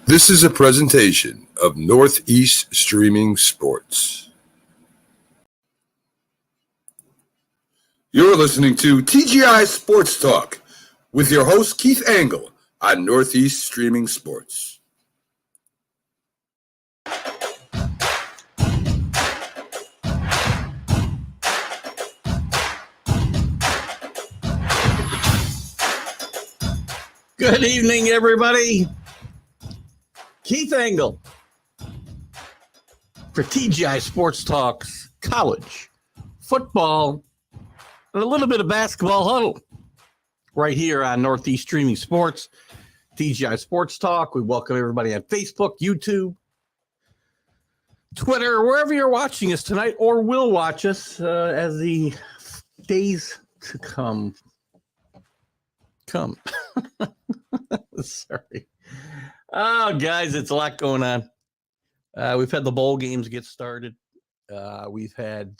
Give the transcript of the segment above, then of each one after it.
This is a presentation of Northeast Streaming Sports. You're listening to TGI Sports Talk with your host Keith Angle on Northeast Streaming Sports. Good evening, everybody. Keith Angle for TGI Sports Talks, college, football, and a little bit of basketball huddle right here on Northeast Streaming Sports, TGI Sports Talk. We welcome everybody on Facebook, YouTube, Twitter, wherever you're watching us tonight or will watch us as the days to come. Sorry. Oh, guys, it's a lot going on. We've had the bowl games get started. We've had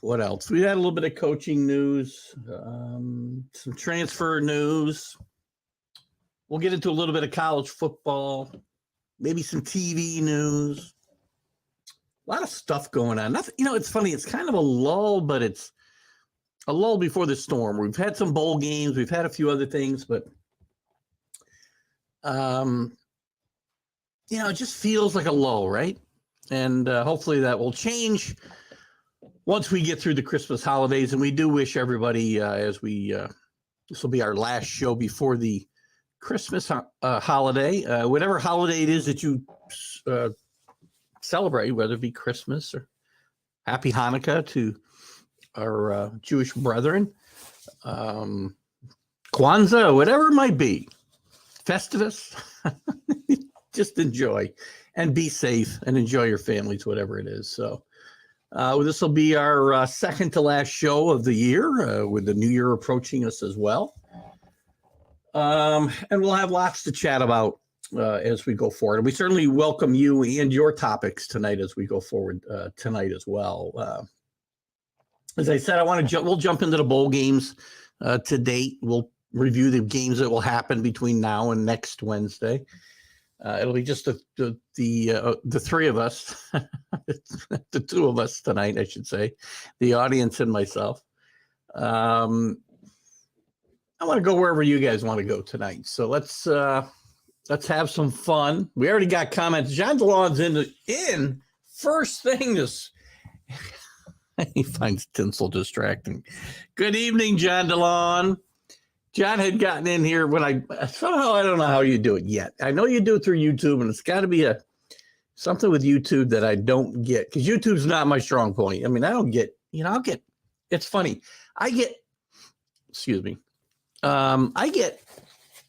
what else? We had a little bit of coaching news, some transfer news. We'll get into a little bit of college football, maybe some TV news. A lot of stuff going on. Nothing, it's funny. It's kind of a lull, but it's a lull before the storm. We've had some bowl games. We've had a few other things, but it just feels like a lull, right? And hopefully that will change once we get through the Christmas holidays. And we do wish everybody, this will be our last show before the Christmas holiday, whatever holiday it is that you celebrate, whether it be Christmas or Happy Hanukkah to our Jewish brethren, Kwanzaa, whatever it might be, Festivus, just enjoy and be safe and enjoy your families, whatever it is. So this will be our second to last show of the year, with the new year approaching us as well. And we'll have lots to chat about as we go forward. And we certainly welcome you and your topics tonight as we go forward tonight as well. As I said, we'll jump into the bowl games to date. We'll review the games that will happen between now and next Wednesday. It'll be just the three of us, the two of us tonight, I should say, the audience and myself. I want to go wherever you guys want to go tonight. So let's have some fun. We already got comments. John DeLon's in first thing this. He finds tinsel distracting. Good evening, John DeLon. John had gotten in here when I don't know how you do it yet. I know you do it through YouTube, and it's got to be something with YouTube that I don't get, because YouTube's not my strong point. I mean, I don't get, it's funny.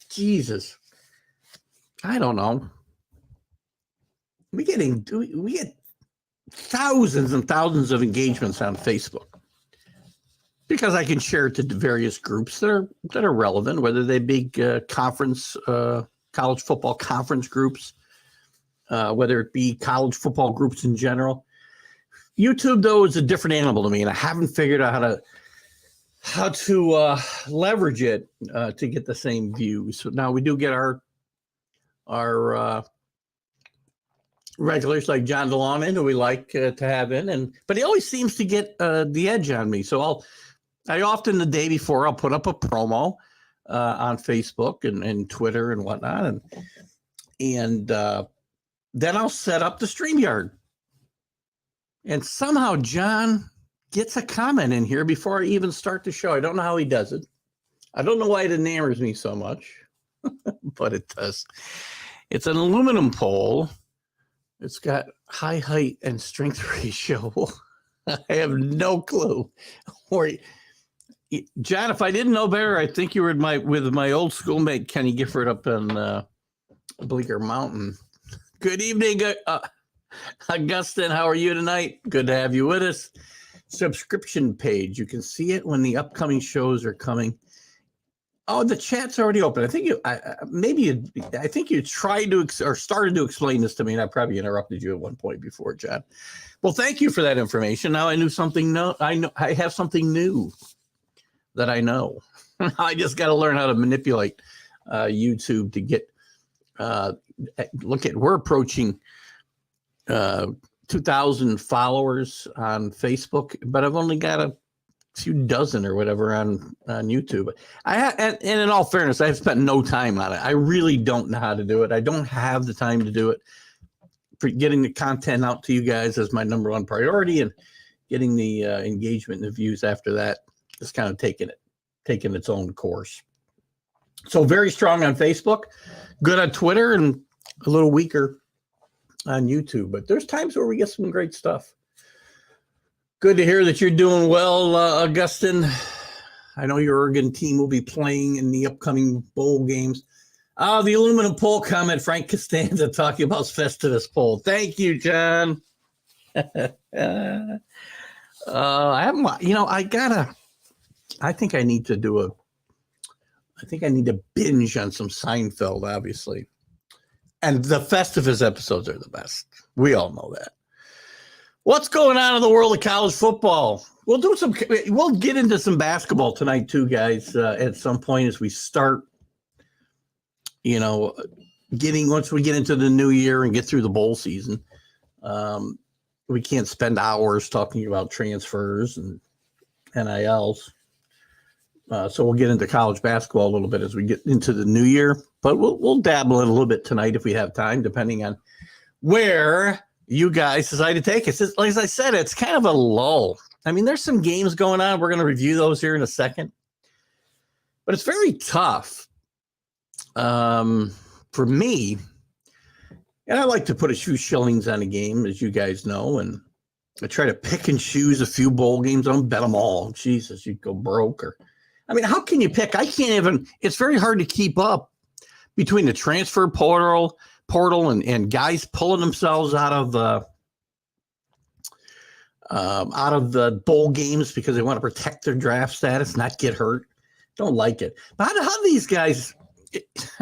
Jesus, I don't know. We get thousands and thousands of engagements on Facebook because I can share it to various groups that are relevant, whether they be college football conference groups, whether it be college football groups in general. YouTube, though, is a different animal to me, and I haven't figured out how to leverage it to get the same views. So now we do get our regulars like John DeLon in, who we like to have in, but he always seems to get the edge on me. So I often the day before I'll put up a promo on Facebook and Twitter and whatnot, and then I'll set up the StreamYard, and somehow John gets a comment in here before I even start the show. I don't know how he does it. I don't know why it enamors me so much, but it does. It's an aluminum pole. It's got high height and strength ratio. I have no clue. John, if I didn't know better, I think you were with my old schoolmate Kenny Gifford up in Bleecker Mountain. Good evening, Augustine. How are you tonight? Good to have you with us. Subscription page. You can see it when the upcoming shows are coming. Oh, the chat's already open. I think you tried to or started to explain this to me, and I probably interrupted you at one point before, John. Well, thank you for that information. Now I knew something. I have something new that I know. I just got to learn how to manipulate YouTube to get we're approaching 2,000 followers on Facebook, but I've only got a few dozen or whatever on YouTube. And in all fairness, I've spent no time on it. I really don't know how to do it. I don't have the time to do it. For getting the content out to you guys is my number one priority, and getting the engagement and the views after that is kind of taking its own course. So very strong on Facebook, good on Twitter, and a little weaker on YouTube. But there's times where we get some great stuff. Good to hear that you're doing well, Augustin. I know your Oregon team will be playing in the upcoming bowl games. The aluminum pole comment, Frank Costanza talking about Festivus pole. Thank you, John. I think I need to binge on some Seinfeld, obviously. And the Festivus episodes are the best. We all know that. What's going on in the world of college football? We'll get into some basketball tonight too, guys, at some point as we start, once we get into the new year and get through the bowl season. We can't spend hours talking about transfers and NILs. So we'll get into college basketball a little bit as we get into the new year, but we'll dabble in a little bit tonight if we have time, depending on where you guys decide to take it. Like I said, it's kind of a lull. I mean, there's some games going on. We're going to review those here in a second, but it's very tough for me. And I like to put a few shillings on a game, as you guys know, and I try to pick and choose a few bowl games. I don't bet them all. Jesus, you'd go broke. How can you pick? I can't even. It's very hard to keep up between the transfer portal and guys pulling themselves out of the bowl games because they want to protect their draft status, not get hurt. Don't like it. But how do these guys? It's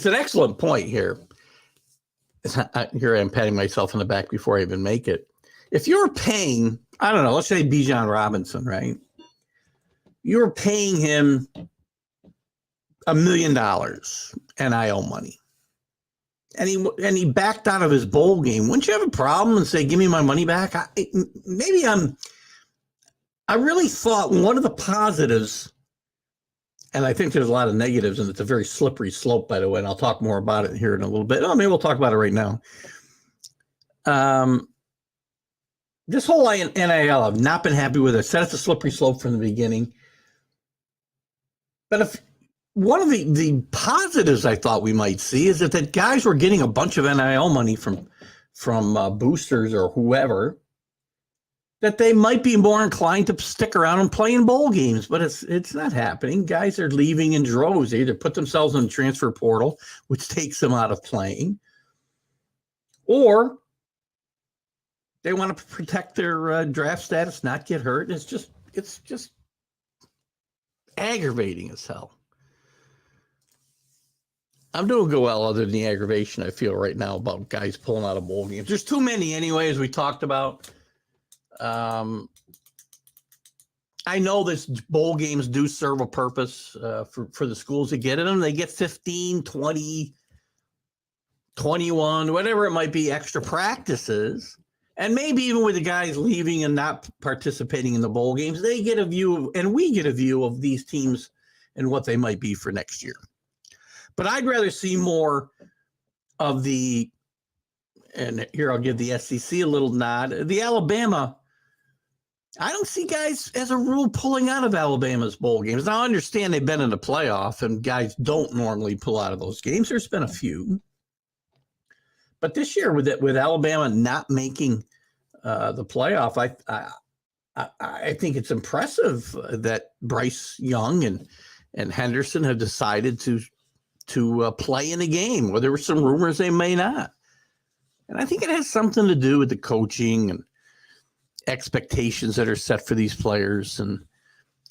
an excellent point here. Here I am patting myself on the back before I even make it. If you're paying, I don't know, let's say Bijan Robinson, right? You're paying him $1 million NIL money. And he backed out of his bowl game. Wouldn't you have a problem and say, give me my money back? I really thought one of the positives, and I think there's a lot of negatives, and it's a very slippery slope, by the way, and I'll talk more about it here in a little bit. Maybe we'll talk about it right now. This whole NIL, I've not been happy with it. I said it's a slippery slope from the beginning. But if one of the positives I thought we might see is that guys were getting a bunch of NIL money from boosters or whoever, that they might be more inclined to stick around and play in bowl games, but it's not happening. Guys are leaving in droves. They either put themselves in the transfer portal, which takes them out of playing, or they want to protect their draft status, not get hurt. It's just aggravating as hell. I'm doing good well other than the aggravation I feel right now about guys pulling out of bowl games. There's too many anyway, as we talked about. I know this bowl games do serve a purpose for the schools that get in them. They get 15, 20, 21, whatever it might be, extra practices. And maybe even with the guys leaving and not participating in the bowl games, they get a view, and we get a view of these teams and what they might be for next year. But I'd rather see more of the, and here I'll give the SEC a little nod, the Alabama. I don't see guys, as a rule, pulling out of Alabama's bowl games. Now, I understand they've been in the playoff, and guys don't normally pull out of those games. There's been a few. But this year, with Alabama not making the playoff, I think it's impressive that Bryce Young and Henderson have decided to play in a game where there were some rumors they may not. And I think it has something to do with the coaching and expectations that are set for these players. And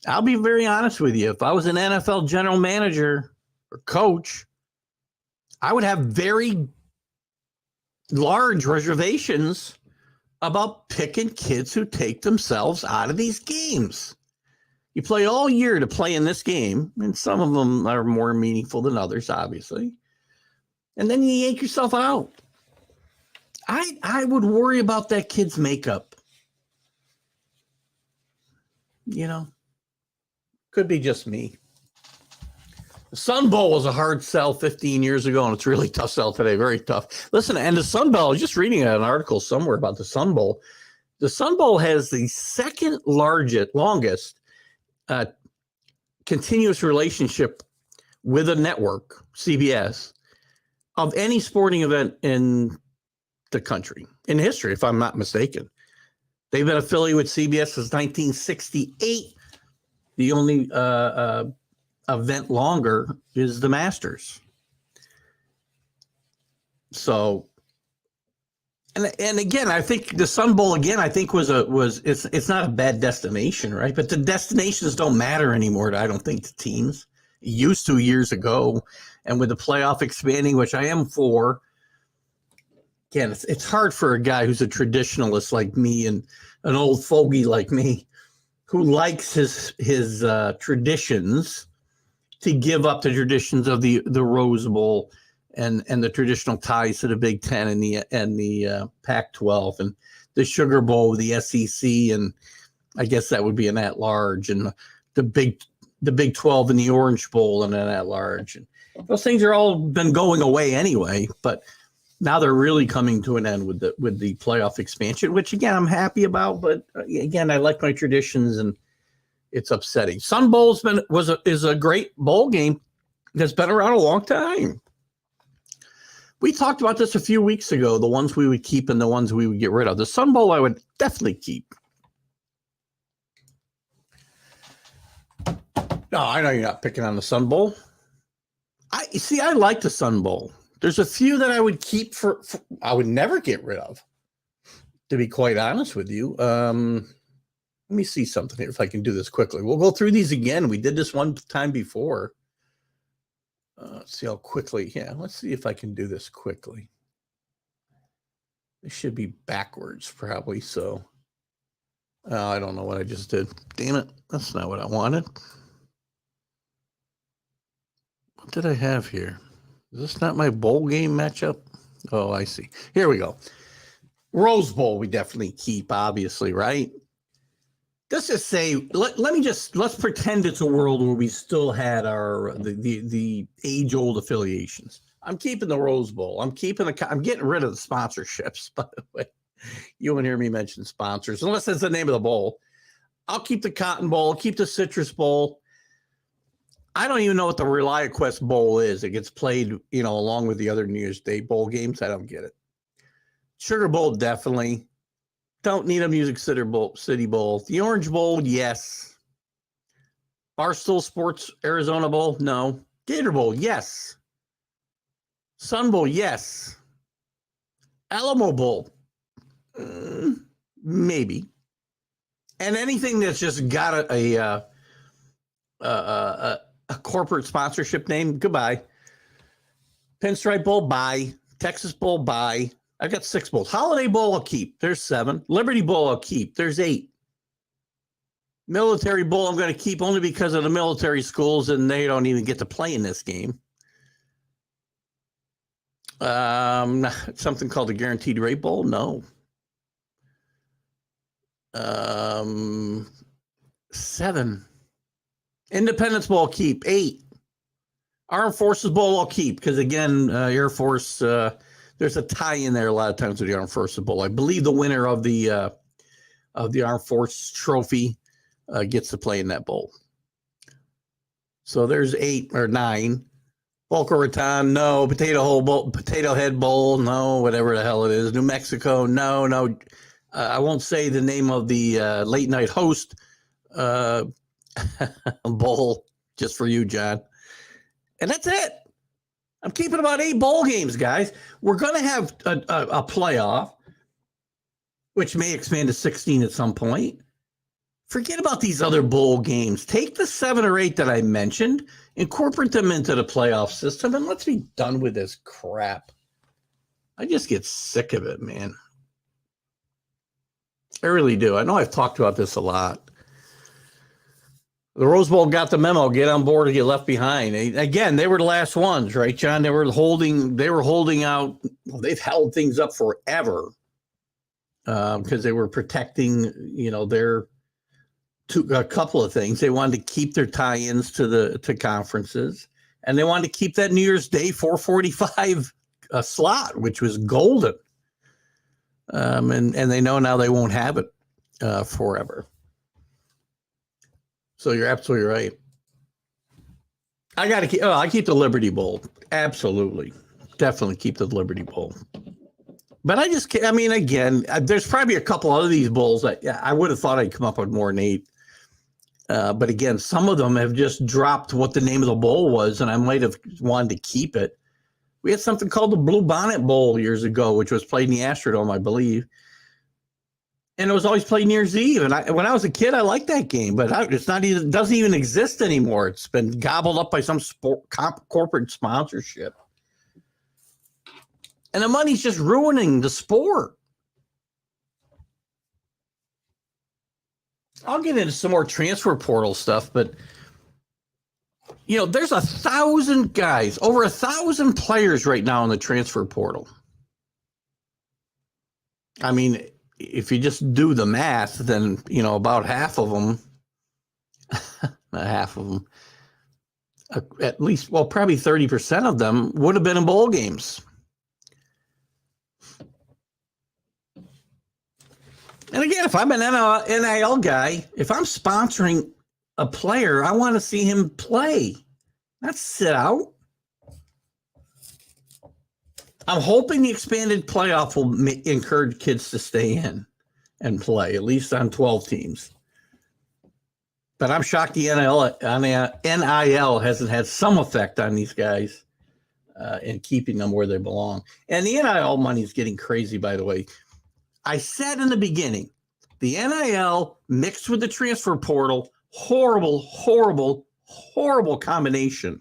I'll be very honest with you. If I was an NFL general manager or coach, I would have very large reservations about picking kids who take themselves out of these games. You play all year to play in this game, and some of them are more meaningful than others, obviously. And then you yank yourself out. I would worry about that kid's makeup. You know, could be just me. The Sun Bowl was a hard sell 15 years ago, and it's a really tough sell today. Very tough. Listen, and the Sun Bowl, I was just reading an article somewhere about the Sun Bowl. The Sun Bowl has the second longest continuous relationship with a network, CBS, of any sporting event in the country, in history, if I'm not mistaken. They've been affiliated with CBS since 1968. The only event longer is the Masters. So, and again, I think the Sun Bowl again, I think it's not a bad destination, right? But the destinations don't matter anymore. I don't think to teams. It used to years ago, and with the playoff expanding, which I am for. Again, it's hard for a guy who's a traditionalist like me and an old fogey like me, who likes his traditions, to give up the traditions of the Rose Bowl and the traditional ties to the Big Ten and the Pac-12 and the Sugar Bowl with the SEC, and I guess that would be an at-large, and the Big 12 and the Orange Bowl and an at-large. And those things are all been going away anyway, but now they're really coming to an end with the playoff expansion, which again I'm happy about. But again, I like my traditions, and it's upsetting. Sun Bowl is a great bowl game that's been around a long time. We talked about this a few weeks ago, the ones we would keep and the ones we would get rid of. The Sun Bowl I would definitely keep. No, I know you're not picking on the Sun Bowl. I like the Sun Bowl. There's a few that I would keep for I would never get rid of, to be quite honest with you. Let me see something here if I can do this quickly. We'll go through these again. We did this one time before. Let's see how quickly. Yeah, let's see if I can do this quickly. This should be backwards, probably. So I don't know what I just did. Damn it. That's not what I wanted. What did I have here? Is this not my bowl game matchup? Oh, I see. Here we go. Rose Bowl we definitely keep, obviously, right? Let's just say, let's pretend it's a world where we still had the age-old affiliations. I'm keeping the Rose Bowl. I'm getting rid of the sponsorships, by the way. You won't hear me mention sponsors, unless that's the name of the bowl. I'll keep the Cotton Bowl, keep the Citrus Bowl. I don't even know what the ReliaQuest Bowl is. It gets played, along with the other New Year's Day bowl games. I don't get it. Sugar Bowl, definitely. Don't need a Music City Bowl. The Orange Bowl, yes. Barstool Sports Arizona Bowl, no. Gator Bowl, yes. Sun Bowl, yes. Alamo Bowl, maybe. And anything that's just got a corporate sponsorship name, goodbye. Pinstripe Bowl, bye. Texas Bowl, bye. I've got 6 bowls. Holiday Bowl, I'll keep. There's 7. Liberty Bowl, I'll keep. There's 8. Military Bowl, I'm going to keep only because of the military schools, and they don't even get to play in this game. Something called the Guaranteed Rate Bowl, no. 7. Independence Bowl, I'll keep. 8. Armed Forces Bowl, I'll keep, because again, Air Force, there's a tie in there a lot of times with the Armed Forces Bowl. I believe the winner of the Armed Forces Trophy gets to play in that bowl. So there's 8 or 9. Boca Raton, no. Potato Head Bowl, no. Whatever the hell it is. New Mexico, no. I won't say the name of the late night host bowl, just for you, John. And that's it. I'm keeping about 8 bowl games, guys. We're going to have a playoff, which may expand to 16 at some point. Forget about these other bowl games. Take the 7 or 8 that I mentioned, incorporate them into the playoff system, and let's be done with this crap. I just get sick of it, man. I really do. I know I've talked about this a lot. The Rose Bowl got the memo, get on board or get left behind. Again, they were the last ones, right, John? They were holding out. Well, they've held things up forever because they were protecting, a couple of things. They wanted to keep their tie-ins to conferences, and they wanted to keep that New Year's Day 4:45 slot, which was golden. And they know now they won't have it forever. So you're absolutely right. I keep the Liberty Bowl. Absolutely. Definitely keep the Liberty Bowl. But again, there's probably a couple of these bowls that I would have thought I'd come up with more than 8. But again, some of them have just dropped what the name of the bowl was, and I might have wanted to keep it. We had something called the Blue Bonnet Bowl years ago, which was played in the Astrodome, I believe. And it was always played New Year's Eve. And when I was a kid, I liked that game, but it doesn't even exist anymore. It's been gobbled up by some corporate sponsorship. And the money's just ruining the sport. I'll get into some more transfer portal stuff, but there's 1,000 guys, over 1,000 players right now in the transfer portal. I mean, if you just do the math, then, about half of them, at least, probably 30% of them would have been in bowl games. And again, if I'm an NIL guy, if I'm sponsoring a player, I want to see him play, not sit out. I'm hoping the expanded playoff will encourage kids to stay in and play, at least on 12 teams. But I'm shocked the NIL hasn't had some effect on these guys in keeping them where they belong. And the NIL money is getting crazy, by the way. I said in the beginning, the NIL mixed with the transfer portal, horrible, horrible, horrible combination.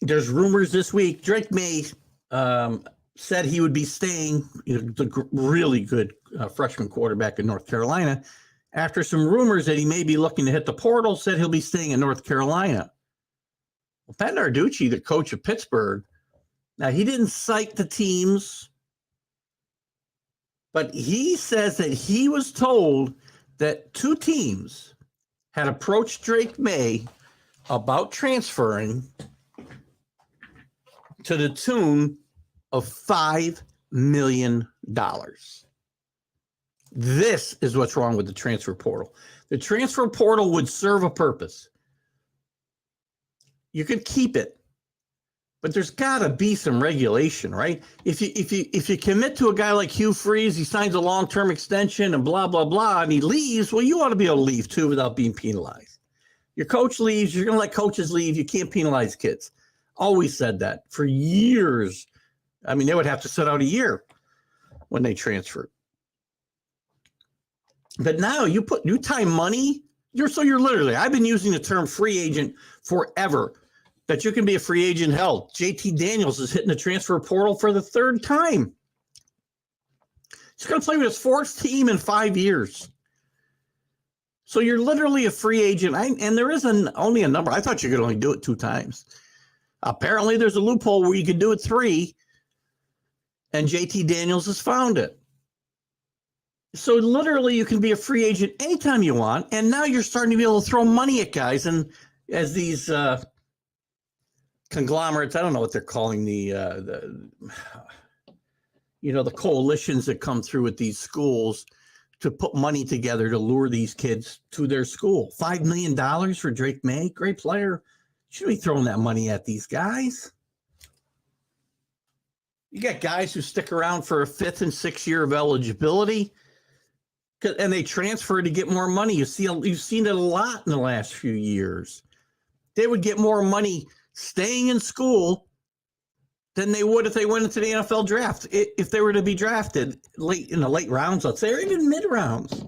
There's rumors this week. Drake May said he would be staying, the really good freshman quarterback in North Carolina, after some rumors that he may be looking to hit the portal, said he'll be staying in North Carolina. Well, Pat Narducci, the coach of Pittsburgh, now he didn't cite the teams, but he says that he was told that 2 teams had approached Drake May about transferring to the tune of $5 million. This is what's wrong with the transfer portal. The transfer portal would serve a purpose. You could keep it, but there's got to be some regulation, right? If you commit to a guy like Hugh Freeze, he signs a long-term extension and blah, blah, blah, and he leaves, well, you ought to be able to leave too without being penalized. Your coach leaves, you're going to let coaches leave. You can't penalize kids. Always said that for years. I mean, they would have to sit out a year when they transferred. But now you tie money. You're literally, I've been using the term free agent forever, that you can be a free agent. Hell, JT Daniels is hitting the transfer portal for the 3rd time. He's going to play with his 4th team in 5 years. So you're literally a free agent. And there is only a number. I thought you could only do it 2 times. Apparently there's a loophole where you could do it 3, and JT Daniels has found it. So literally you can be a free agent anytime you want, and now you're starting to be able to throw money at guys. And as these conglomerates, I don't know what they're calling the coalitions that come through at these schools to put money together to lure these kids to their school. $5 million for Drake May, great player. Should be throwing that money at these guys. You got guys who stick around for a 5th and 6th year of eligibility, and they transfer to get more money. You've seen it a lot in the last few years. They would get more money staying in school than they would if they went into the NFL draft. If they were to be drafted in the late rounds, let's say, or even mid rounds,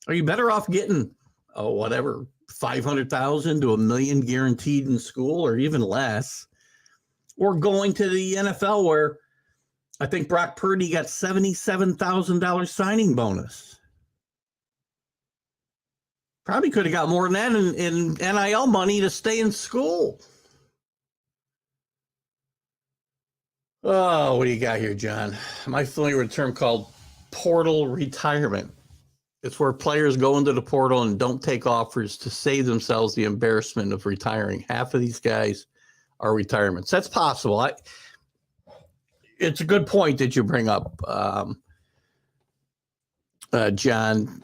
are you better off getting $500,000 to $1 million guaranteed in school, or even less, or going to the NFL where I think Brock Purdy got $77,000 signing bonus. Probably could have got more than that in NIL money to stay in school. Oh, what do you got here, John? Am I familiar with a term called portal retirement? It's where players go into the portal and don't take offers to save themselves the embarrassment of retiring. Half of these guys are retirements. That's possible. It's a good point that you bring up, John.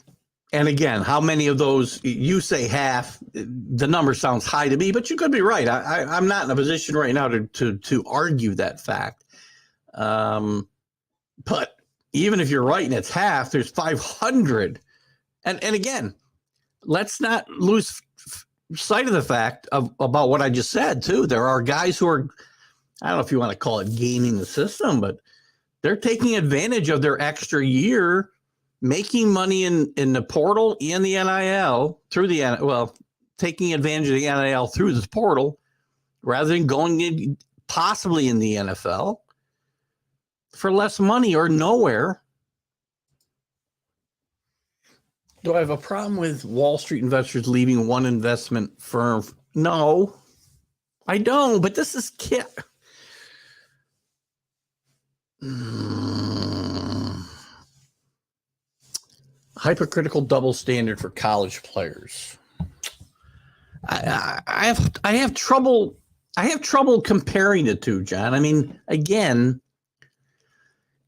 And again, how many of those, you say half, the number sounds high to me, but you could be right. I'm not in a position right now to argue that fact. But even if you're right and it's half, there's 500. And again, let's not lose sight of the fact about what I just said, too. There are guys who are, I don't know if you want to call it gaming the system, but they're taking advantage of their extra year, making money in the portal and the NIL through taking advantage of the NIL through this portal rather than going in possibly in the NFL for less money or nowhere. Do I have a problem with Wall Street investors leaving one investment firm? No, I don't, but this is hypocritical double standard for college players. I have trouble comparing the two, John. I mean, again,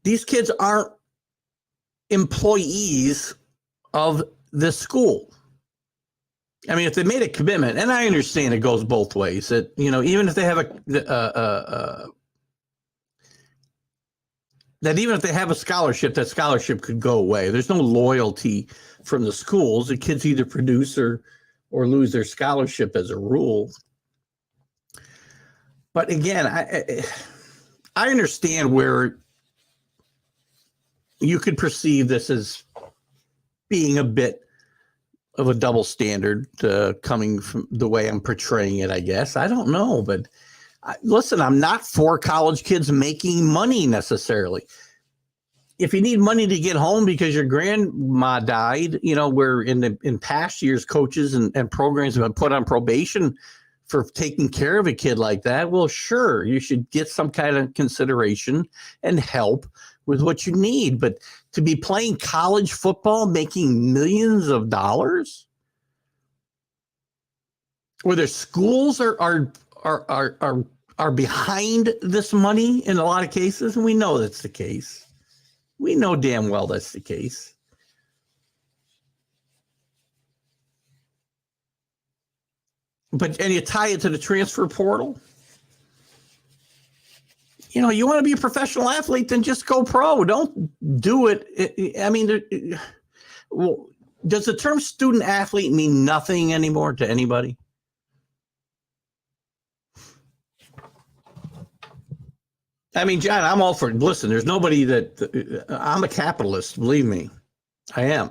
these kids aren't employees of the school. I mean, if they made a commitment, and I understand it goes both ways, that, even if they have even if they have a scholarship, that scholarship could go away. There's no loyalty from the schools. The kids either produce or lose their scholarship as a rule. But again, I understand where you could perceive this as being a bit of a double standard coming from the way I'm portraying it, I guess. I don't know, but listen, I'm not for college kids making money necessarily. If you need money to get home because your grandma died, where in past years, coaches and programs have been put on probation for taking care of a kid like that. Well, sure, you should get some kind of consideration and help with what you need. But to be playing college football, making millions of dollars, where their schools are behind this money in a lot of cases, and we know that's the case. We know damn well that's the case. And you tie it to the transfer portal. You want to be a professional athlete, then just go pro. Don't do it. I mean, does the term student athlete mean nothing anymore to anybody? I mean, John, I'm all for it. Listen, there's nobody I'm a capitalist, believe me. I am.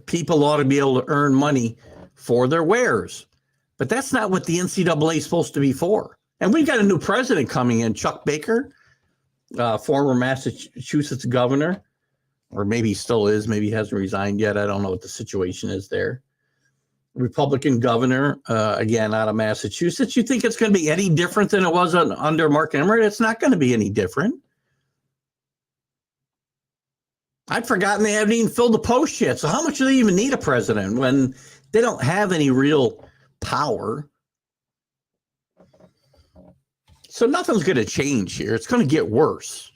People ought to be able to earn money for their wares. But that's not what the NCAA is supposed to be for. And we've got a new president coming in, Chuck Baker, former Massachusetts governor, or maybe he still is. Maybe he hasn't resigned yet. I don't know what the situation is there. Republican governor, again, out of Massachusetts. You think it's going to be any different than it was under Mark Emmert? It's not going to be any different. I'd forgotten they haven't even filled the post yet. So how much do they even need a president when they don't have any real power? So nothing's going to change here. It's going to get worse.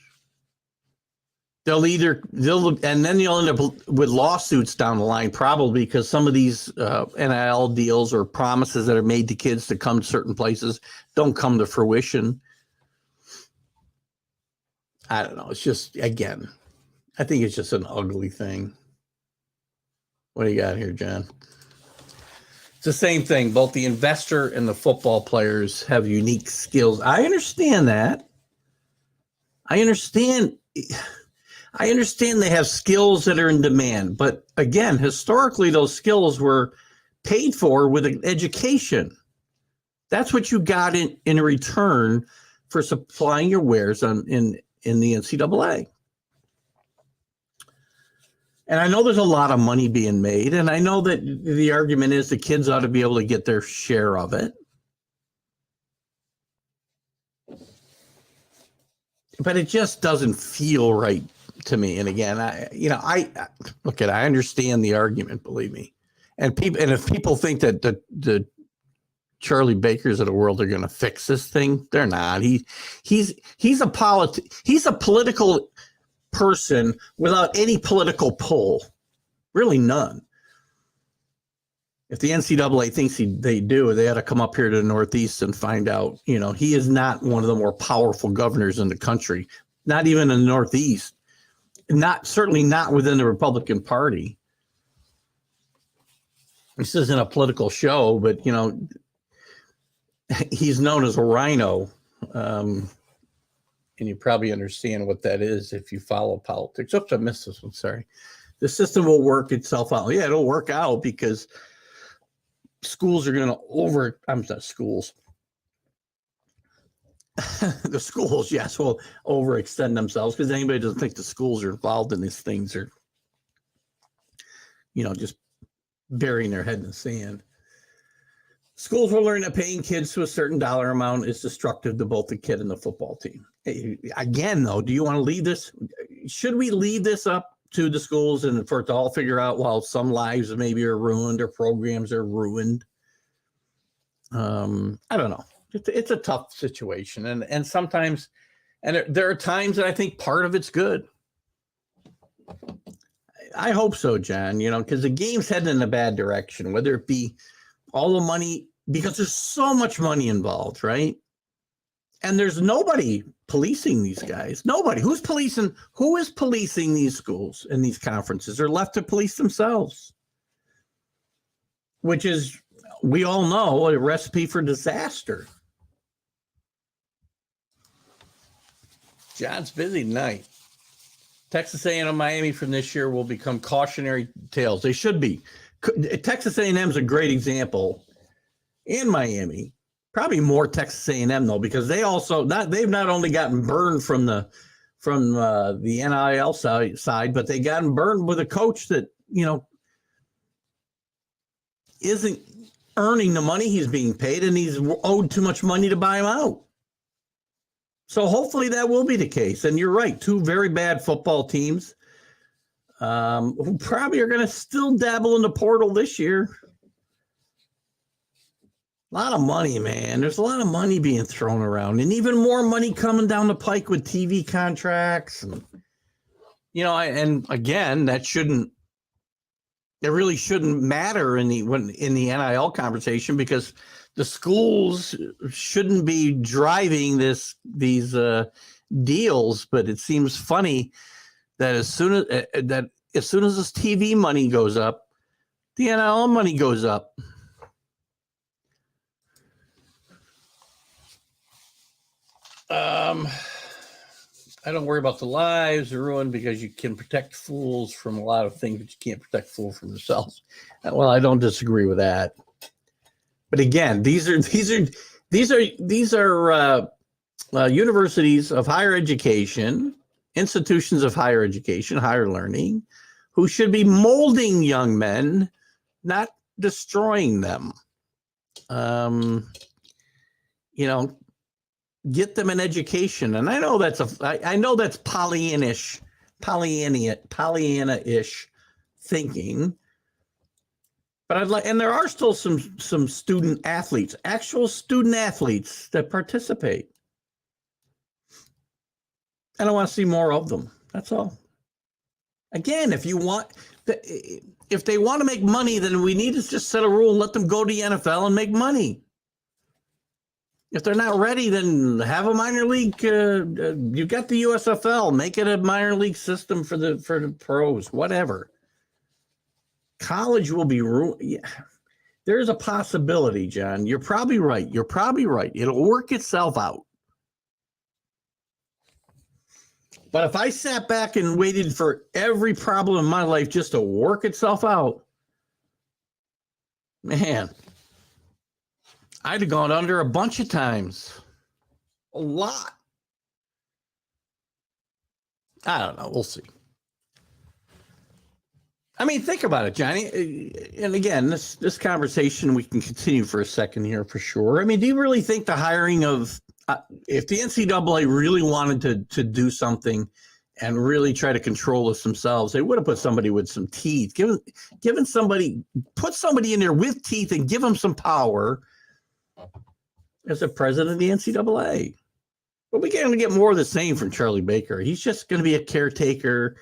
And then you'll end up with lawsuits down the line, probably because some of these NIL deals or promises that are made to kids to come to certain places don't come to fruition. I don't know. It's just, again, I think it's just an ugly thing. What do you got here, John? It's the same thing. Both the investor and the football players have unique skills. I understand that. I understand they have skills that are in demand. But again, historically, those skills were paid for with an education. That's what you got in return for supplying your wares in in the NCAA. And I know there's a lot of money being made, and I know that the argument is the kids ought to be able to get their share of it. But it just doesn't feel right to me. And again, I understand the argument, believe me. And if people think that the Charlie Bakers of the world are going to fix this thing, they're not. He's a political person without any political pull, really none. If the NCAA thinks they do, they ought to come up here to the Northeast and find out. He is not one of the more powerful governors in the country, not even in the Northeast, certainly not within the Republican Party. This isn't a political show, but he's known as a rhino. And you probably understand what that is if you follow politics. Oops, I missed this one. Sorry. The system will work itself out. Yeah, it'll work out because schools are going to schools. The schools, yes, will overextend themselves because anybody doesn't think the schools are involved in these things are, just burying their head in the sand. Schools will learn that paying kids to a certain dollar amount is destructive to both the kid and the football team. Hey, again, though, do you want to leave this? Should we leave this up to the schools and for it to all figure out while some lives maybe are ruined or programs are ruined? I don't know. It's a tough situation. And sometimes, and there are times that I think part of it's good. I hope so, John, because the game's heading in a bad direction, whether it be all the money, because there's so much money involved, right? And there's nobody policing these guys. Nobody. Who is policing these schools and these conferences? They're left to police themselves, which is, we all know, a recipe for disaster. John's busy tonight. Texas A&M and Miami from this year will become cautionary tales. They should be. Texas A&M is a great example, and Miami. Probably more Texas A&M though, because they've not only gotten burned from the NIL side, but they gotten burned with a coach that isn't earning the money he's being paid, and he's owed too much money to buy him out. So hopefully that will be the case. And you're right, two very bad football teams who probably are going to still dabble in the portal this year. A lot of money, man. There's a lot of money being thrown around, and even more money coming down the pike with TV contracts. And, and again, it really shouldn't matter in the NIL conversation, because the schools shouldn't be driving these deals. But it seems funny that as soon as this TV money goes up, the NIL money goes up. I don't worry about the lives ruined, because you can protect fools from a lot of things, but you can't protect fools from themselves. Well, I don't disagree with that. But again, these are universities of higher education, institutions of higher education, higher learning, who should be molding young men, not destroying them. Get them an education. And I know that's Pollyanna-ish thinking. But and there are still some student athletes, actual student athletes that participate. And I want to see more of them. That's all. Again, if they want to make money, then we need to just set a rule and let them go to the NFL and make money. If they're not ready, then have a minor league. You've got the USFL. Make it a minor league system for the pros. Whatever. College will be ruined. Yeah. There's a possibility, John. You're probably right. It'll work itself out. But if I sat back and waited for every problem in my life just to work itself out, man, I'd have gone under a bunch of times. A lot. I don't know. We'll see. I mean, think about it, Johnny. And again, this conversation we can continue for a second here for sure. I mean, do you really think the hiring of if the NCAA really wanted to do something and really try to control this themselves, they would have put somebody with some teeth, put somebody in there with teeth and give them some power as the president of the NCAA. But we're going to get more of the same from Charlie Baker. He's just going to be a caretaker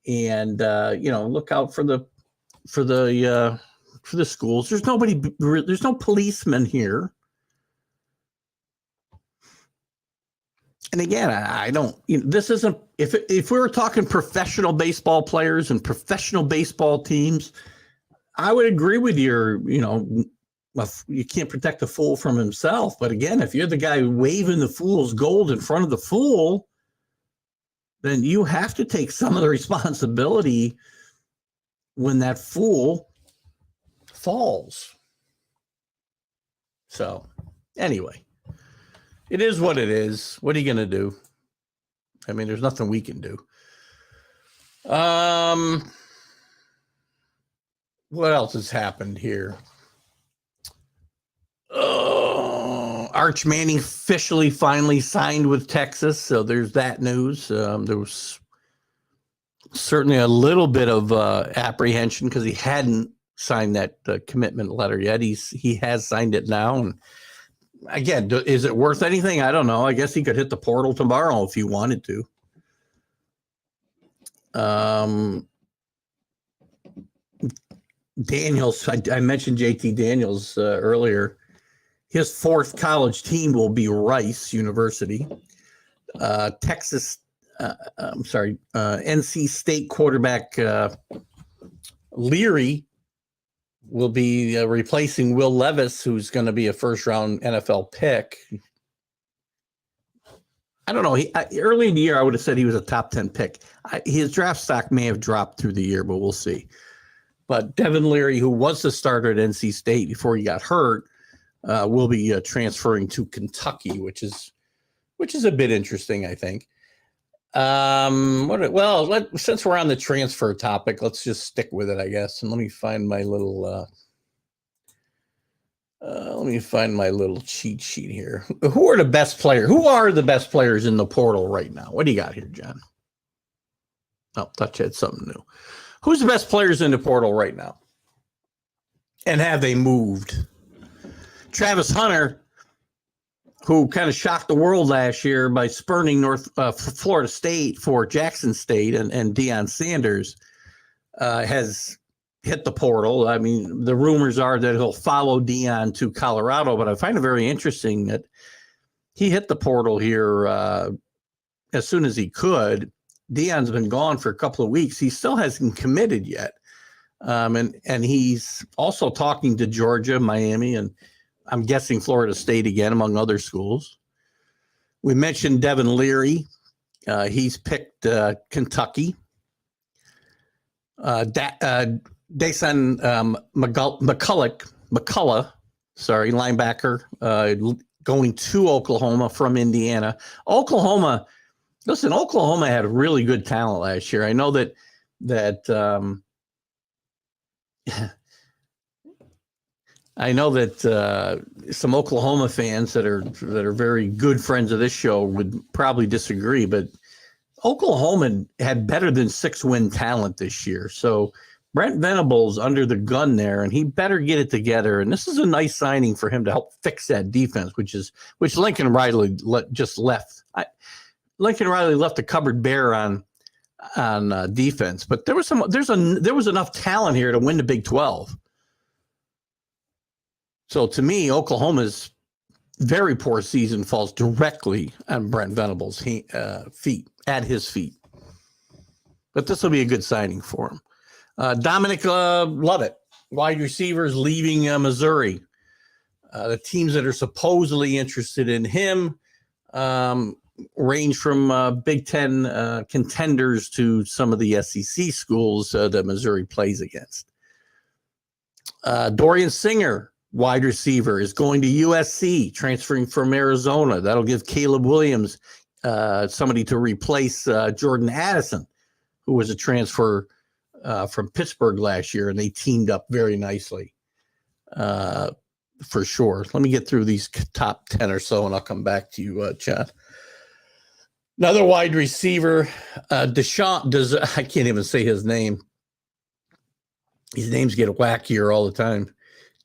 and look out for the schools. There's no policeman here. And again, I don't. This isn't. If we were talking professional baseball players and professional baseball teams, I would agree with your. You can't protect the fool from himself. But again, if you're the guy waving the fool's gold in front of the fool, then you have to take some of the responsibility when that fool falls. So, anyway. It is what it is. What are you going to do? I mean, there's nothing we can do. What else has happened here? Arch Manning officially finally signed with Texas, so there's that news. There was certainly a little bit of apprehension because he hadn't signed that commitment letter yet. He has signed it now, and again, is it worth anything? I don't know. I guess he could hit the portal tomorrow if he wanted to. Daniels, I mentioned JT Daniels earlier. His fourth college team will be Rice University. NC State quarterback Leary will be replacing Will Levis, who's going to be a first-round NFL pick. I don't know. Early in the year, I would have said he was a top 10 pick. His draft stock may have dropped through the year, but we'll see. But Devin Leary, who was the starter at NC State before he got hurt, will be transferring to Kentucky, which is a bit interesting, I think. Since we're on the transfer topic, let's just stick with it, I guess. And let me find my little cheat sheet here. Who are the best players? Who are the best players in the portal right now? What do you got here, John? Oh, Touch had something new. Who's the best players in the portal right now? And have they moved? Travis Hunter, who kind of shocked the world last year by spurning Florida State for Jackson State and Deion Sanders, has hit the portal. I mean, the rumors are that he'll follow Deion to Colorado, but I find it very interesting that he hit the portal here as soon as he could. Deion's been gone for a couple of weeks. He still hasn't committed yet. And he's also talking to Georgia, Miami, and I'm guessing Florida State again, among other schools. We mentioned Devin Leary. He's picked Kentucky. Dasan McCullough, linebacker, going to Oklahoma from Indiana. Oklahoma had really good talent last year. I know that some Oklahoma fans that are very good friends of this show would probably disagree, but Oklahoma had better than 6-win talent this year. So Brent Venables under the gun there, and he better get it together. And this is a nice signing for him to help fix that defense, which Lincoln Riley just left. Lincoln Riley left the cupboard bare on defense, but there was enough talent here to win the Big 12. So to me, Oklahoma's very poor season falls directly on Brent Venables' feet. But this will be a good signing for him. Dominic Lovett, wide receivers leaving Missouri. The teams that are supposedly interested in him range from Big Ten contenders to some of the SEC schools that Missouri plays against. Dorian Singer, wide receiver, is going to USC, transferring from Arizona. That'll give Caleb Williams somebody to replace Jordan Addison, who was a transfer from Pittsburgh last year, and they teamed up very nicely for sure. Let me get through these top 10 or so, and I'll come back to you, John. Another wide receiver, Deshaun, I can't even say his name. His names get wackier all the time.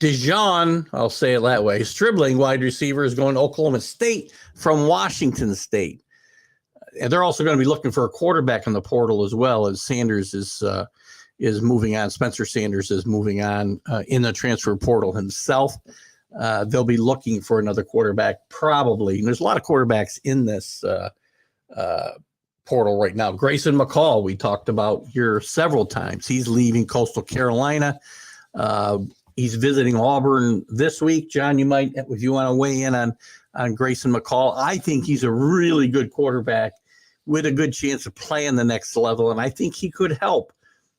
Dijon, I'll say it that way. Stribling, wide receiver, is going to Oklahoma State from Washington State. And they're also going to be looking for a quarterback in the portal as well, as Sanders is moving on. Spencer Sanders is moving on in the transfer portal himself. They'll be looking for another quarterback probably. And there's a lot of quarterbacks in this portal right now. Grayson McCall, we talked about here several times. He's leaving Coastal Carolina. He's visiting Auburn this week. John, you might, if you want to weigh in on Grayson McCall. I think he's a really good quarterback with a good chance of playing the next level, and I think he could help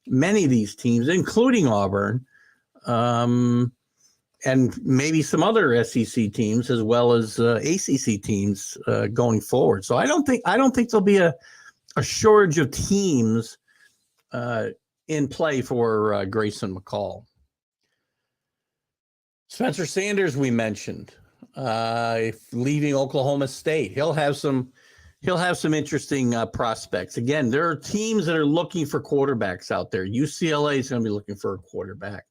many of these teams, including Auburn, and maybe some other SEC teams as well as ACC teams going forward. So I don't think there'll be a shortage of teams in play for Grayson McCall. Spencer Sanders, we mentioned, leaving Oklahoma State. He'll have some interesting prospects. Again, there are teams that are looking for quarterbacks out there. UCLA is going to be looking for a quarterback.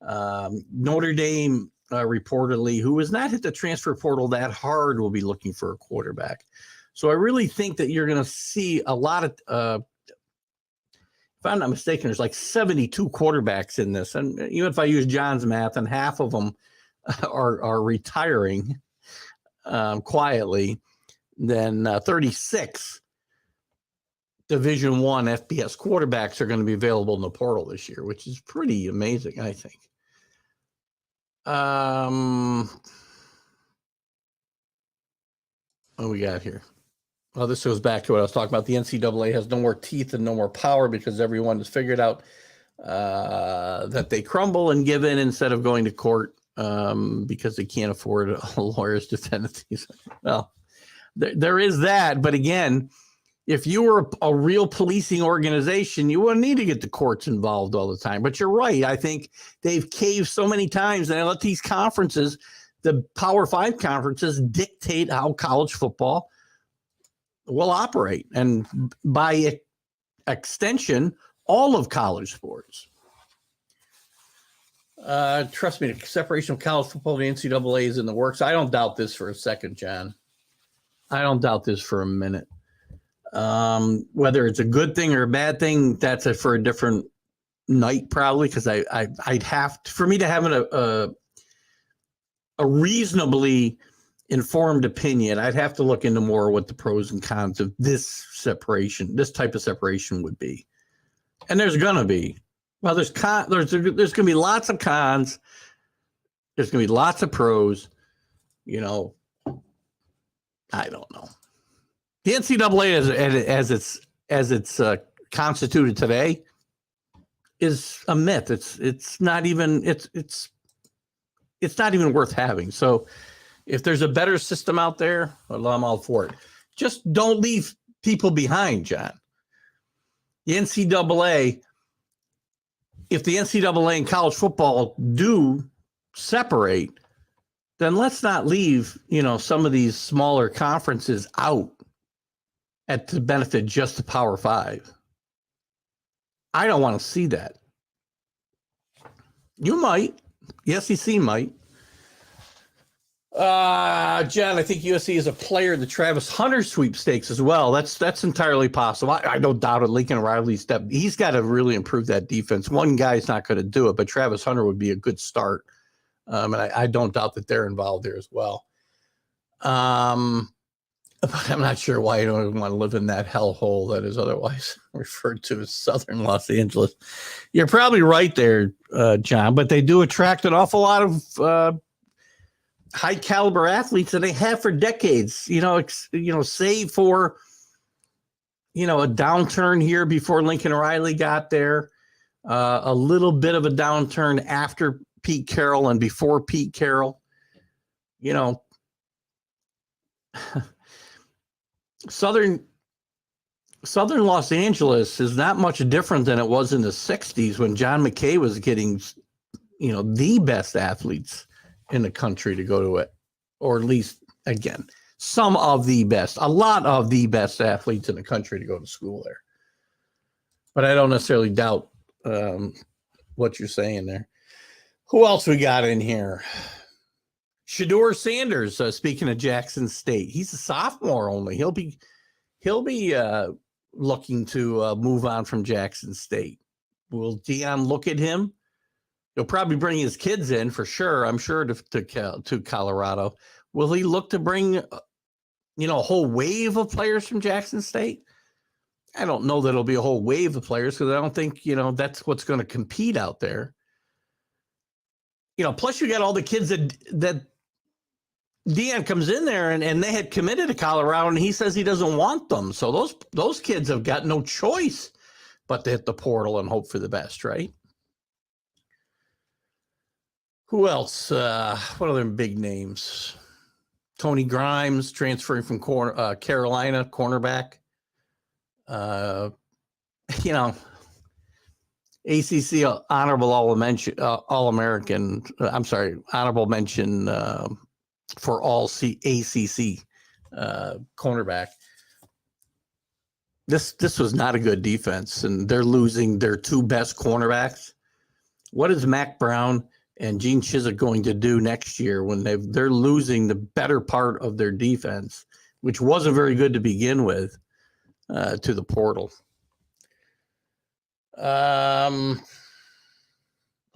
Notre Dame, reportedly, who has not hit the transfer portal that hard, will be looking for a quarterback. So I really think that you're going to see a lot of if I'm not mistaken, there's like 72 quarterbacks in this. And even if I use John's math, and half of them are retiring quietly, then 36 Division I FBS quarterbacks are going to be available in the portal this year, which is pretty amazing, I think. What we got here? Well, this goes back to what I was talking about. The NCAA has no more teeth and no more power because everyone has figured out that they crumble and give in instead of going to court because they can't afford lawyers to defend these. Well, there is that. But again, if you were a real policing organization, you wouldn't need to get the courts involved all the time. But you're right. I think they've caved so many times, and they let these conferences, the Power 5 conferences, dictate how college football will operate, and by extension, all of college sports. Trust me, the separation of college football and the NCAA is in the works. I don't doubt this for a second, John. I don't doubt this for a minute. Whether it's a good thing or a bad thing, that's for a different night, probably, because I'd have to, for me to have a reasonably informed opinion, I'd have to look into more what the pros and cons of this type of separation would be. And there's going to be. Well, there's going to be lots of cons. There's going to be lots of pros. I don't know. The NCAA as it's constituted today is a myth. It's not even worth having. So if there's a better system out there, well, I'm all for it. Just don't leave people behind, John. The NCAA, if the NCAA and college football do separate, then let's not leave, some of these smaller conferences out to benefit just the Power 5. I don't want to see that. You might. The SEC might. John, I think USC is a player in the Travis Hunter sweepstakes as well. That's entirely possible. I don't doubt it. Lincoln Riley's step. He's got to really improve that defense. One guy's not going to do it, but Travis Hunter would be a good start. And I don't doubt that they're involved there as well. But I'm not sure why you don't even want to live in that hellhole that is otherwise referred to as Southern Los Angeles. You're probably right there, John, but they do attract an awful lot of high caliber athletes, and they have for decades, save for, a downturn here before Lincoln Riley got there, a little bit of a downturn after Pete Carroll and before Pete Carroll, Southern Los Angeles is not much different than it was in the 60s when John McKay was getting, the best athletes in the country to go to it, or at least, again, some of the best, a lot of the best athletes in the country to go to school there. But I don't necessarily doubt what you're saying there. Who else we got in here? Shedeur Sanders, speaking of Jackson State, he's a sophomore only. He'll be looking to move on from Jackson State. Will Deion look at him? He'll probably bring his kids in for sure. I'm sure to Colorado. Will he look to bring, a whole wave of players from Jackson State? I don't know that it'll be a whole wave of players because I don't think, that's what's going to compete out there. Plus you got all the kids that Deion comes in there and they had committed to Colorado and he says he doesn't want them. So those kids have got no choice but to hit the portal and hope for the best, right? Who else? What other big names? Tony Grimes transferring from Carolina, cornerback. ACC honorable All-American. Honorable mention for all ACC cornerback. This was not a good defense, and they're losing their two best cornerbacks. What is Mac Brown and Gene Chizik going to do next year when they're losing the better part of their defense, which wasn't very good to begin with, to the portal? I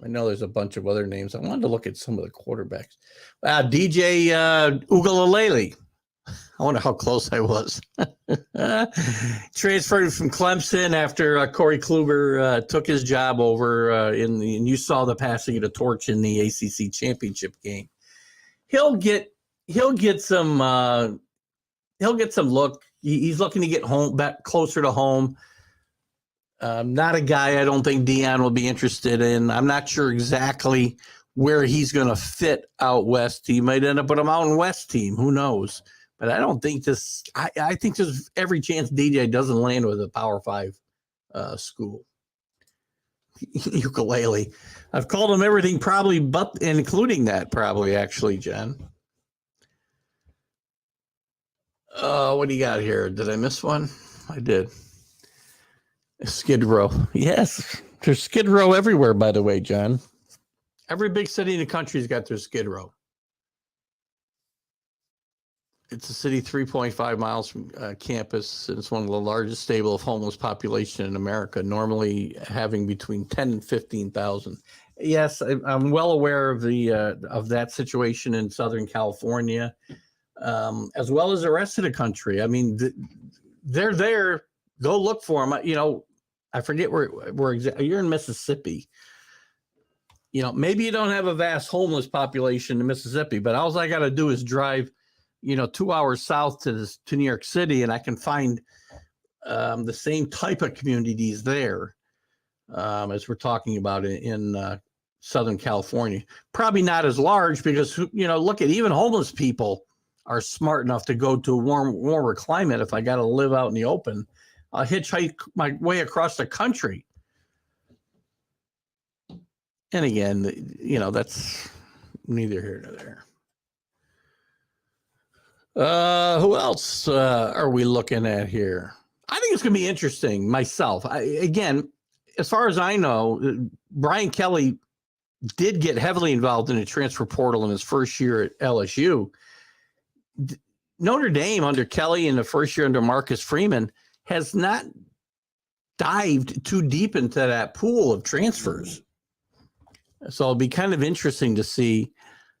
know there's a bunch of other names. I wanted to look at some of the quarterbacks. DJ Uiagalelei. I wonder how close I was. Transferred from Clemson after Corey Kluber took his job over and you saw the passing of the torch in the ACC championship game. He'll get some look. He's looking to get home, back closer to home. Not a guy I don't think Deion will be interested in. I'm not sure exactly where he's going to fit out west. He might end up with a Mountain West team. Who knows? But I don't think this. I think there's every chance DJ doesn't land with a Power 5 school. Ukulele. I've called him everything probably, but including that probably actually, Jen. What do you got here? Did I miss one? I did. Skid Row. Yes, there's Skid Row everywhere, by the way, John. Every big city in the country's got their Skid Row. It's a city 3.5 miles from campus. And it's one of the largest stable of homeless population in America, normally having between 10 and 15,000. Yes, I'm well aware of of that situation in Southern California, as well as the rest of the country. I mean, they're there. Go look for them. I forget where you're in Mississippi. Maybe you don't have a vast homeless population in Mississippi, but all I got to do is drive 2 hours south to New York City, and I can find the same type of communities there as we're talking about in Southern California. Probably not as large because, look at even homeless people are smart enough to go to a warmer climate. If I got to live out in the open, I'll hitchhike my way across the country. And again, that's neither here nor there. Who else are we looking at here? I think it's going to be interesting myself. Again, as far as I know, Brian Kelly did get heavily involved in the transfer portal in his first year at LSU. Notre Dame under Kelly in the first year under Marcus Freeman has not dived too deep into that pool of transfers. So it'll be kind of interesting to see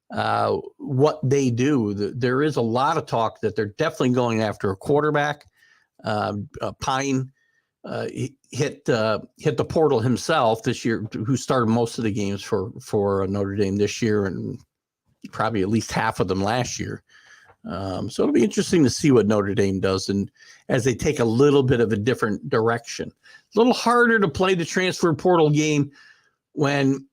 what they do. There is a lot of talk that they're definitely going after a quarterback. Pine hit the portal himself this year, who started most of the games for Notre Dame this year and probably at least half of them last year. So it'll be interesting to see what Notre Dame does, and as they take a little bit of a different direction. A little harder to play the transfer portal game when,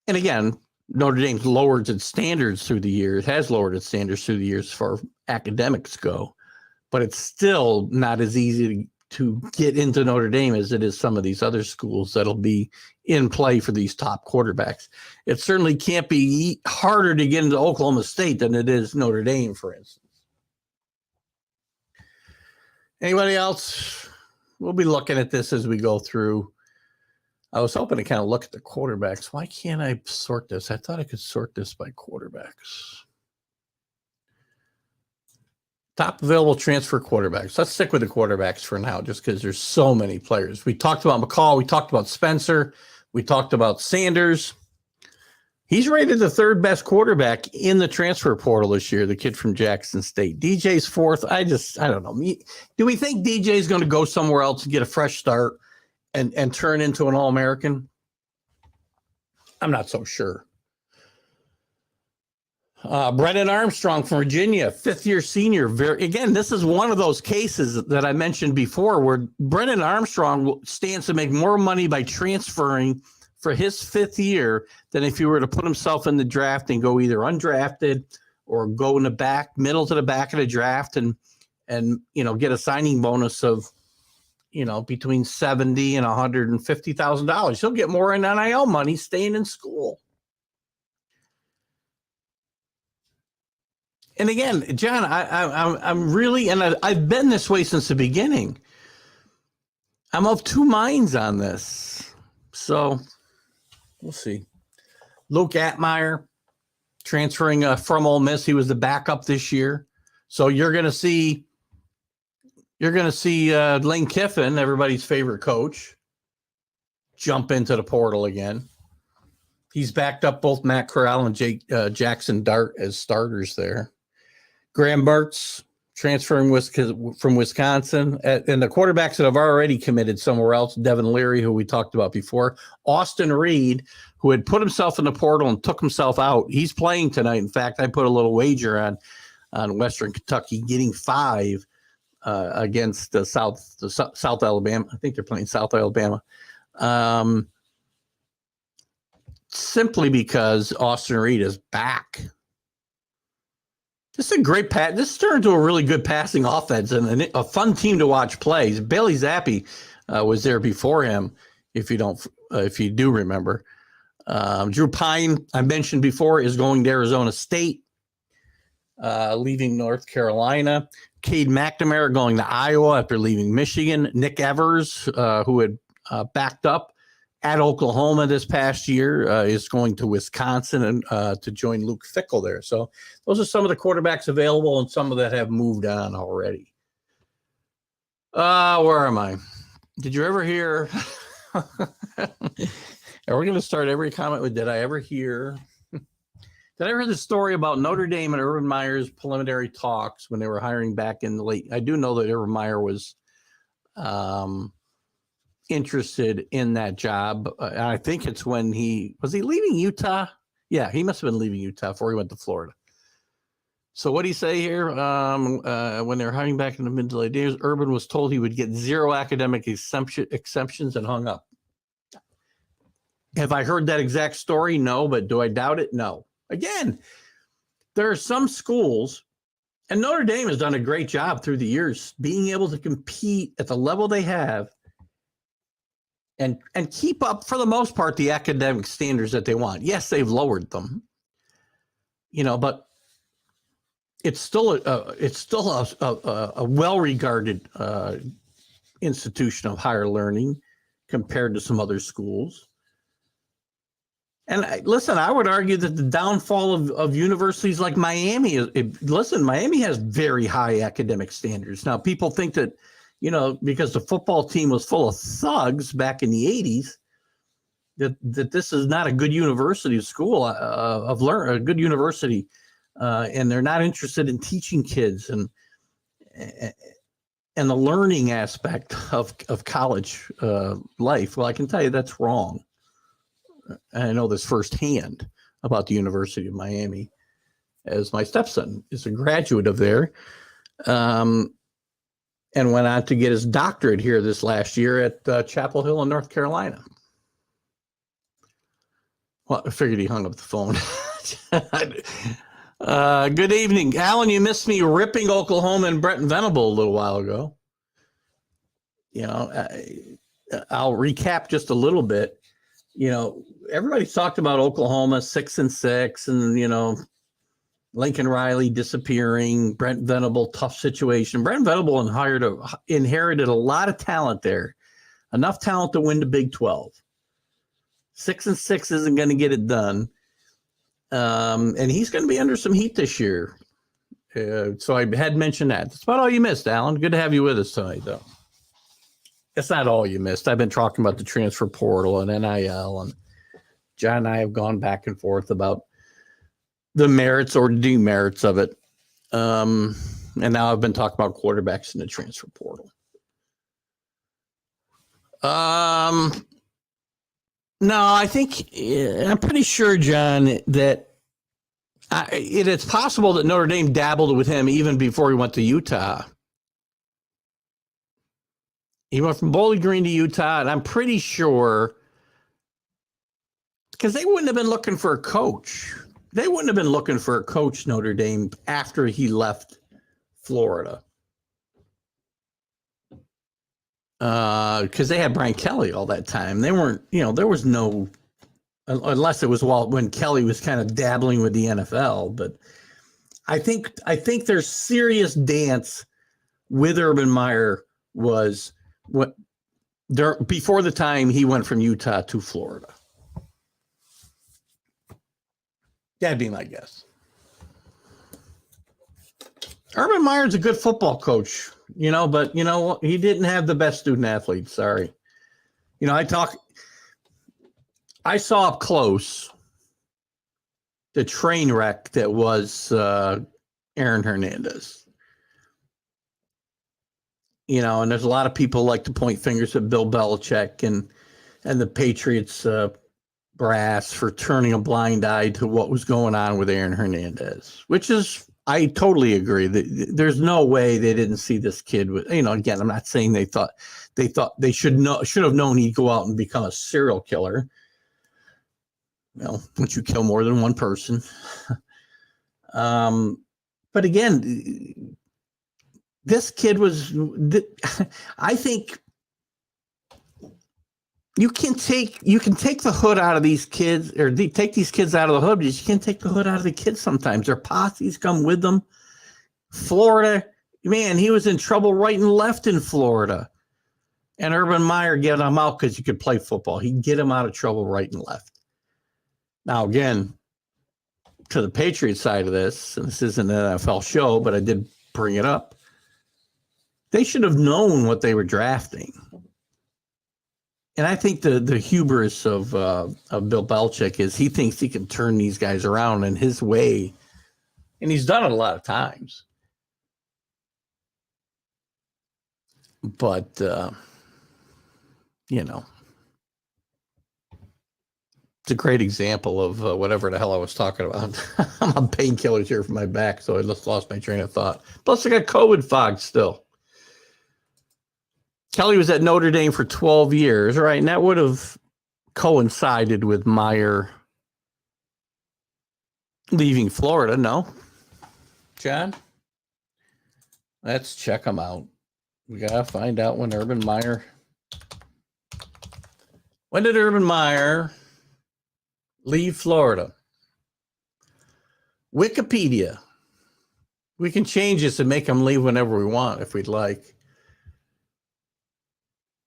and again, Notre Dame's lowered its standards through the years, has lowered its standards through the years as far as academics go. but it's still not as easy to get into Notre Dame as it is some of these other schools that'll be in play for these top quarterbacks. It certainly can't be harder to get into Oklahoma State than it is Notre Dame, for instance. Anybody else? We'll be looking at this as we go through. I was hoping to kind of look at the quarterbacks. Why can't I sort this? I thought I could sort this by quarterbacks. Top available transfer quarterbacks. Let's stick with the quarterbacks for now, just because there's so many players. We talked about McCall. We talked about Spencer. We talked about Sanders. He's rated the third best quarterback in the transfer portal this year, the kid from Jackson State. DJ's fourth. I don't know. Do we think DJ's going to go somewhere else and get a fresh start and turn into an All-American? I'm not so sure. Brennan Armstrong from Virginia, fifth-year senior. Again, this is one of those cases that I mentioned before where Brennan Armstrong stands to make more money by transferring for his fifth year than if he were to put himself in the draft and go either undrafted or go in the middle to the back of the draft and get a signing bonus of between $70,000 and $150,000. He'll get more in NIL money staying in school. And again, John, I'm really, and I've been this way since the beginning. I'm of two minds on this. So we'll see. Luke Atmeyer transferring from Ole Miss. He was the backup this year. So you're going to see Lane Kiffin, everybody's favorite coach, jump into the portal again. He's backed up both Matt Corral and Jackson Dart as starters there. Graham Mertz transferring from Wisconsin. And the quarterbacks that have already committed somewhere else, Devin Leary, who we talked about before. Austin Reed, who had put himself in the portal and took himself out. He's playing tonight. In fact, I put a little wager on Western Kentucky getting 5 against South Alabama. I think they're playing South Alabama. Simply because Austin Reed is back. This is a great pass. This turned into a really good passing offense and a fun team to watch play. Bailey Zappi was there before him, if you do remember. Drew Pine, I mentioned before, is going to Arizona State, leaving North Carolina. Cade McNamara going to Iowa after leaving Michigan. Nick Evers, who had backed up at Oklahoma this past year, is going to Wisconsin and to join Luke Fickell there. So those are some of the quarterbacks available and some of that have moved on already. Where am I? Did you ever hear? Are we going to start every comment with, did I ever hear? Did I ever hear the story about Notre Dame and Urban Meyer's preliminary talks when they were hiring back in the late? I do know that Urban Meyer was interested in that job. I think it's when was he leaving Utah? Yeah, he must have been leaving Utah before he went to Florida. So what do you say here? When they were hiring back in the mid to late days, Urban was told he would get 0 academic exceptions and hung up. Have I heard that exact story? No, but do I doubt it? No. Again, there are some schools, and Notre Dame has done a great job through the years being able to compete at the level they have and keep up, for the most part, the academic standards that they want. Yes, they've lowered them, but it's still a well-regarded institution of higher learning compared to some other schools. And listen, I would argue that the downfall of universities like Miami Miami has very high academic standards. Now, people think that, because the football team was full of thugs back in the 80s, that this is not a good university school a good university, and they're not interested in teaching kids and the learning aspect of college life. Well, I can tell you that's wrong. I know this firsthand about the University of Miami, as my stepson is a graduate of there. And went on to get his doctorate here this last year at Chapel Hill in North Carolina. Well, I figured he hung up the phone. Good evening. Alan, you missed me ripping Oklahoma and Brent Venable a little while ago. You know, I'll recap just a little bit. You know, everybody talked about Oklahoma 6-6 and, you know, Lincoln Riley disappearing, Brent Venable, tough situation. Brent Venable inherited a lot of talent there, enough talent to win the Big 12. 6-6 isn't going to get it done. And he's going to be under some heat this year. So I had mentioned that. That's about all you missed, Alan. Good to have you with us tonight, though. That's not all you missed. I've been talking about the transfer portal and NIL, and John and I have gone back and forth about the merits or demerits of it. And now I've been talking about quarterbacks in the transfer portal. No, I think I'm pretty sure, John, that it's possible that Notre Dame dabbled with him even before he went to Utah. He went from Bowling Green to Utah, and I'm pretty sure because they wouldn't have been looking for a coach. They wouldn't have been looking for a coach, Notre Dame, after he left Florida. Because they had Brian Kelly all that time. They weren't, you know, there was no, unless it was when Kelly was kind of dabbling with the NFL. But I think their serious dance with Urban Meyer was before the time he went from Utah to Florida. That'd be my guess. Urban Meyer's a good football coach, you know, but you know he didn't have the best student athletes. Sorry. You know, I saw up close the train wreck that was Aaron Hernandez. You know, and there's a lot of people like to point fingers at Bill Belichick and the Patriots brass for turning a blind eye to what was going on with Aaron Hernandez, which is, I totally agree that there's no way they didn't see this kid with, you know, again, I'm not saying they thought they should have known he'd go out and become a serial killer. Well, once you kill more than one person. But again, this kid was, I think you can take the hood out of these kids, or take these kids out of the hood, but you can't take the hood out of the kids sometimes. Their posses come with them. Florida, man, he was in trouble right and left in Florida. And Urban Meyer get him out because you could play football. He'd get him out of trouble right and left. Now, again, to the Patriots side of this, and this isn't an NFL show, but I did bring it up. They should have known what they were drafting. And I think the hubris of Bill Belichick is he thinks he can turn these guys around in his way. And he's done it a lot of times. But, you know, it's a great example of whatever the hell I was talking about. I'm on painkillers here for my back, so I just lost my train of thought. Plus, I got COVID fog still. Kelly was at Notre Dame for 12 years, right? And that would have coincided with Meyer leaving Florida, no? John? Let's check them out. We got to find out when Urban Meyer... When did Urban Meyer leave Florida? Wikipedia. We can change this and make him leave whenever we want if we'd like.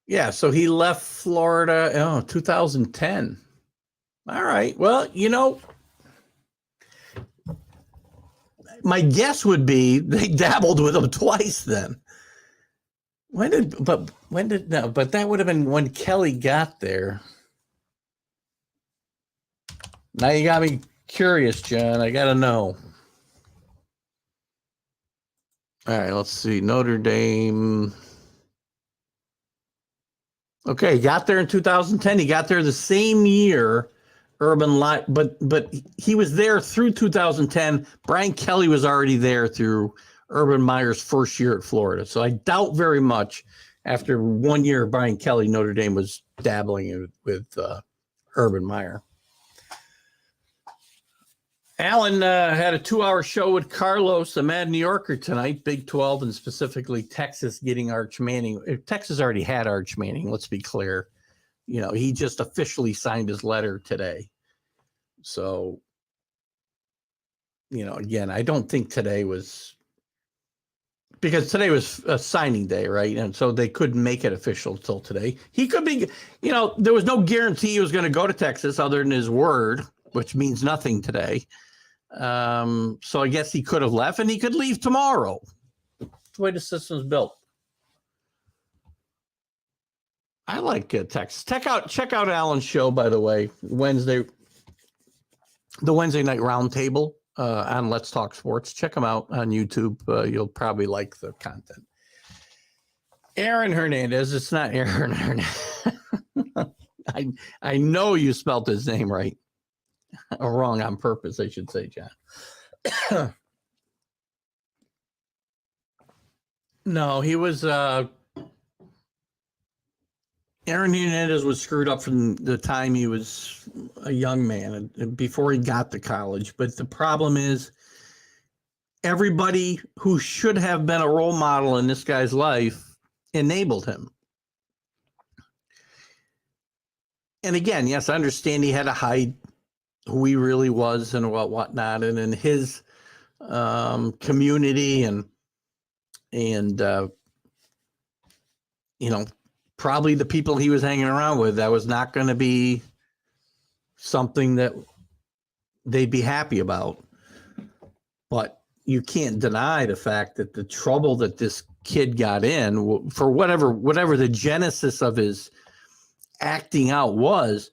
Yeah, so he left Florida, 2010. All right. Well, you know, my guess would be they dabbled with him twice then. But that would have been when Kelly got there. Now you got me curious, John. I got to know. All right, let's see. Notre Dame. Okay, got there in 2010. He got there the same year but he was there through 2010. Brian Kelly was already there through Urban Meyer's first year at Florida. So I doubt very much after 1 year of Brian Kelly, Notre Dame was dabbling with Urban Meyer. Alan had a 2-hour show with Carlos, the Mad New Yorker, tonight. Big 12 and specifically Texas getting Arch Manning. Texas already had Arch Manning, let's be clear. He just officially signed his letter today. So, again, I don't think today was, because today was a signing day, right? And so they couldn't make it official till today. He could be, there was no guarantee he was going to go to Texas other than his word, which means nothing today. So I guess he could have left, and he could leave tomorrow. That's the way the system's built. I like Texas. Check out Alan's show, by the way, the Wednesday night roundtable on Let's Talk Sports. Check them out on YouTube. You'll probably like the content. Aaron Hernandez. It's not Aaron Hernandez. I know you spelled his name right. Or wrong on purpose, I should say, John. No, he was Aaron Hernandez was screwed up from the time he was a young man and before he got to college. But the problem is everybody who should have been a role model in this guy's life enabled him. And again, yes, I understand he had to hide who he really was and whatnot, and in his community and probably the people he was hanging around with, that was not going to be something that they'd be happy about. But you can't deny the fact that the trouble that this kid got in, for whatever the genesis of his acting out was,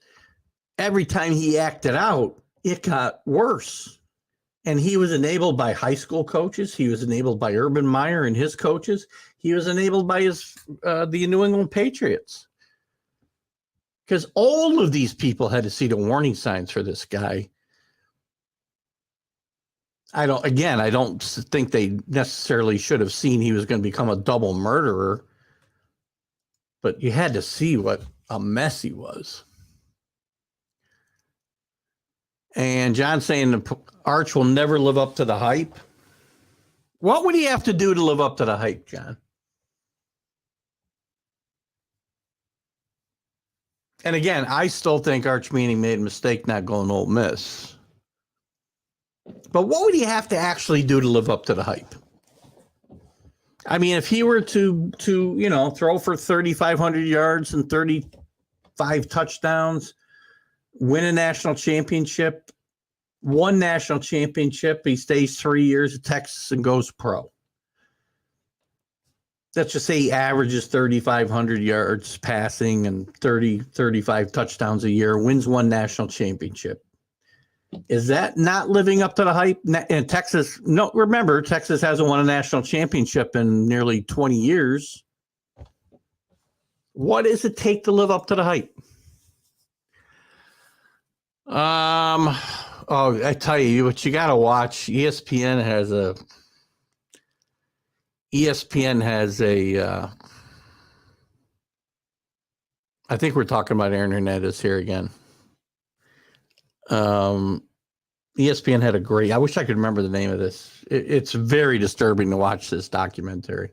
every time he acted out, it got worse. And he was enabled by high school coaches. He was enabled by Urban Meyer and his coaches. He was enabled by the New England Patriots. Because all of these people had to see the warning signs for this guy. I don't think they necessarily should have seen he was going to become a double murderer. But you had to see what a mess he was. And John saying the Arch will never live up to the hype. What would he have to do to live up to the hype, John? And again, I still think Arch Manning made a mistake not going to Ole Miss. But what would he have to actually do to live up to the hype? I mean, if he were to throw for 3,500 yards and 35 touchdowns, win a national championship, one national championship, he stays 3 years at Texas and goes pro. Let's just say he averages 3,500 yards passing and 35 touchdowns a year, wins one national championship. Is that not living up to the hype? And Texas, no, remember, Texas hasn't won a national championship in nearly 20 years. What does it take to live up to the hype? I tell you what, you got to watch. ESPN has a I think we're talking about Aaron Hernandez here again. ESPN had a great, I wish I could remember the name of this. It's very disturbing to watch this documentary.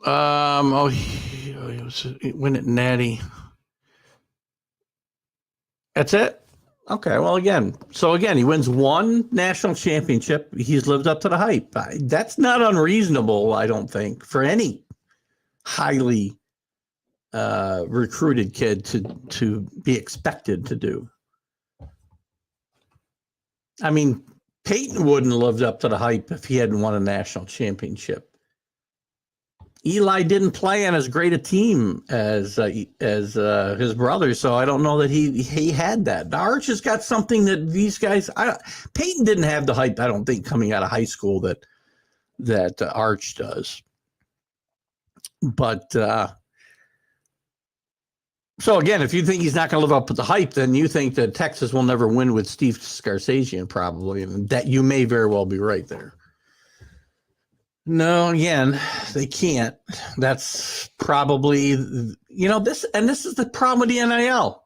He was win it Natty. That's it? Okay, well, again, he wins one national championship. He's lived up to the hype. That's not unreasonable, I don't think, for any highly recruited kid to be expected to do. I mean, Peyton wouldn't have lived up to the hype if he hadn't won a national championship. Eli didn't play on as great a team as his brother, so I don't know that he had that. Arch has got something that these guys. Peyton didn't have the hype, I don't think, coming out of high school that Arch does. But so again, if you think he's not going to live up to the hype, then you think that Texas will never win with Steve Scarsazian, probably, and that you may very well be right there. No, again, they can't. That's probably, this is the problem with the NIL.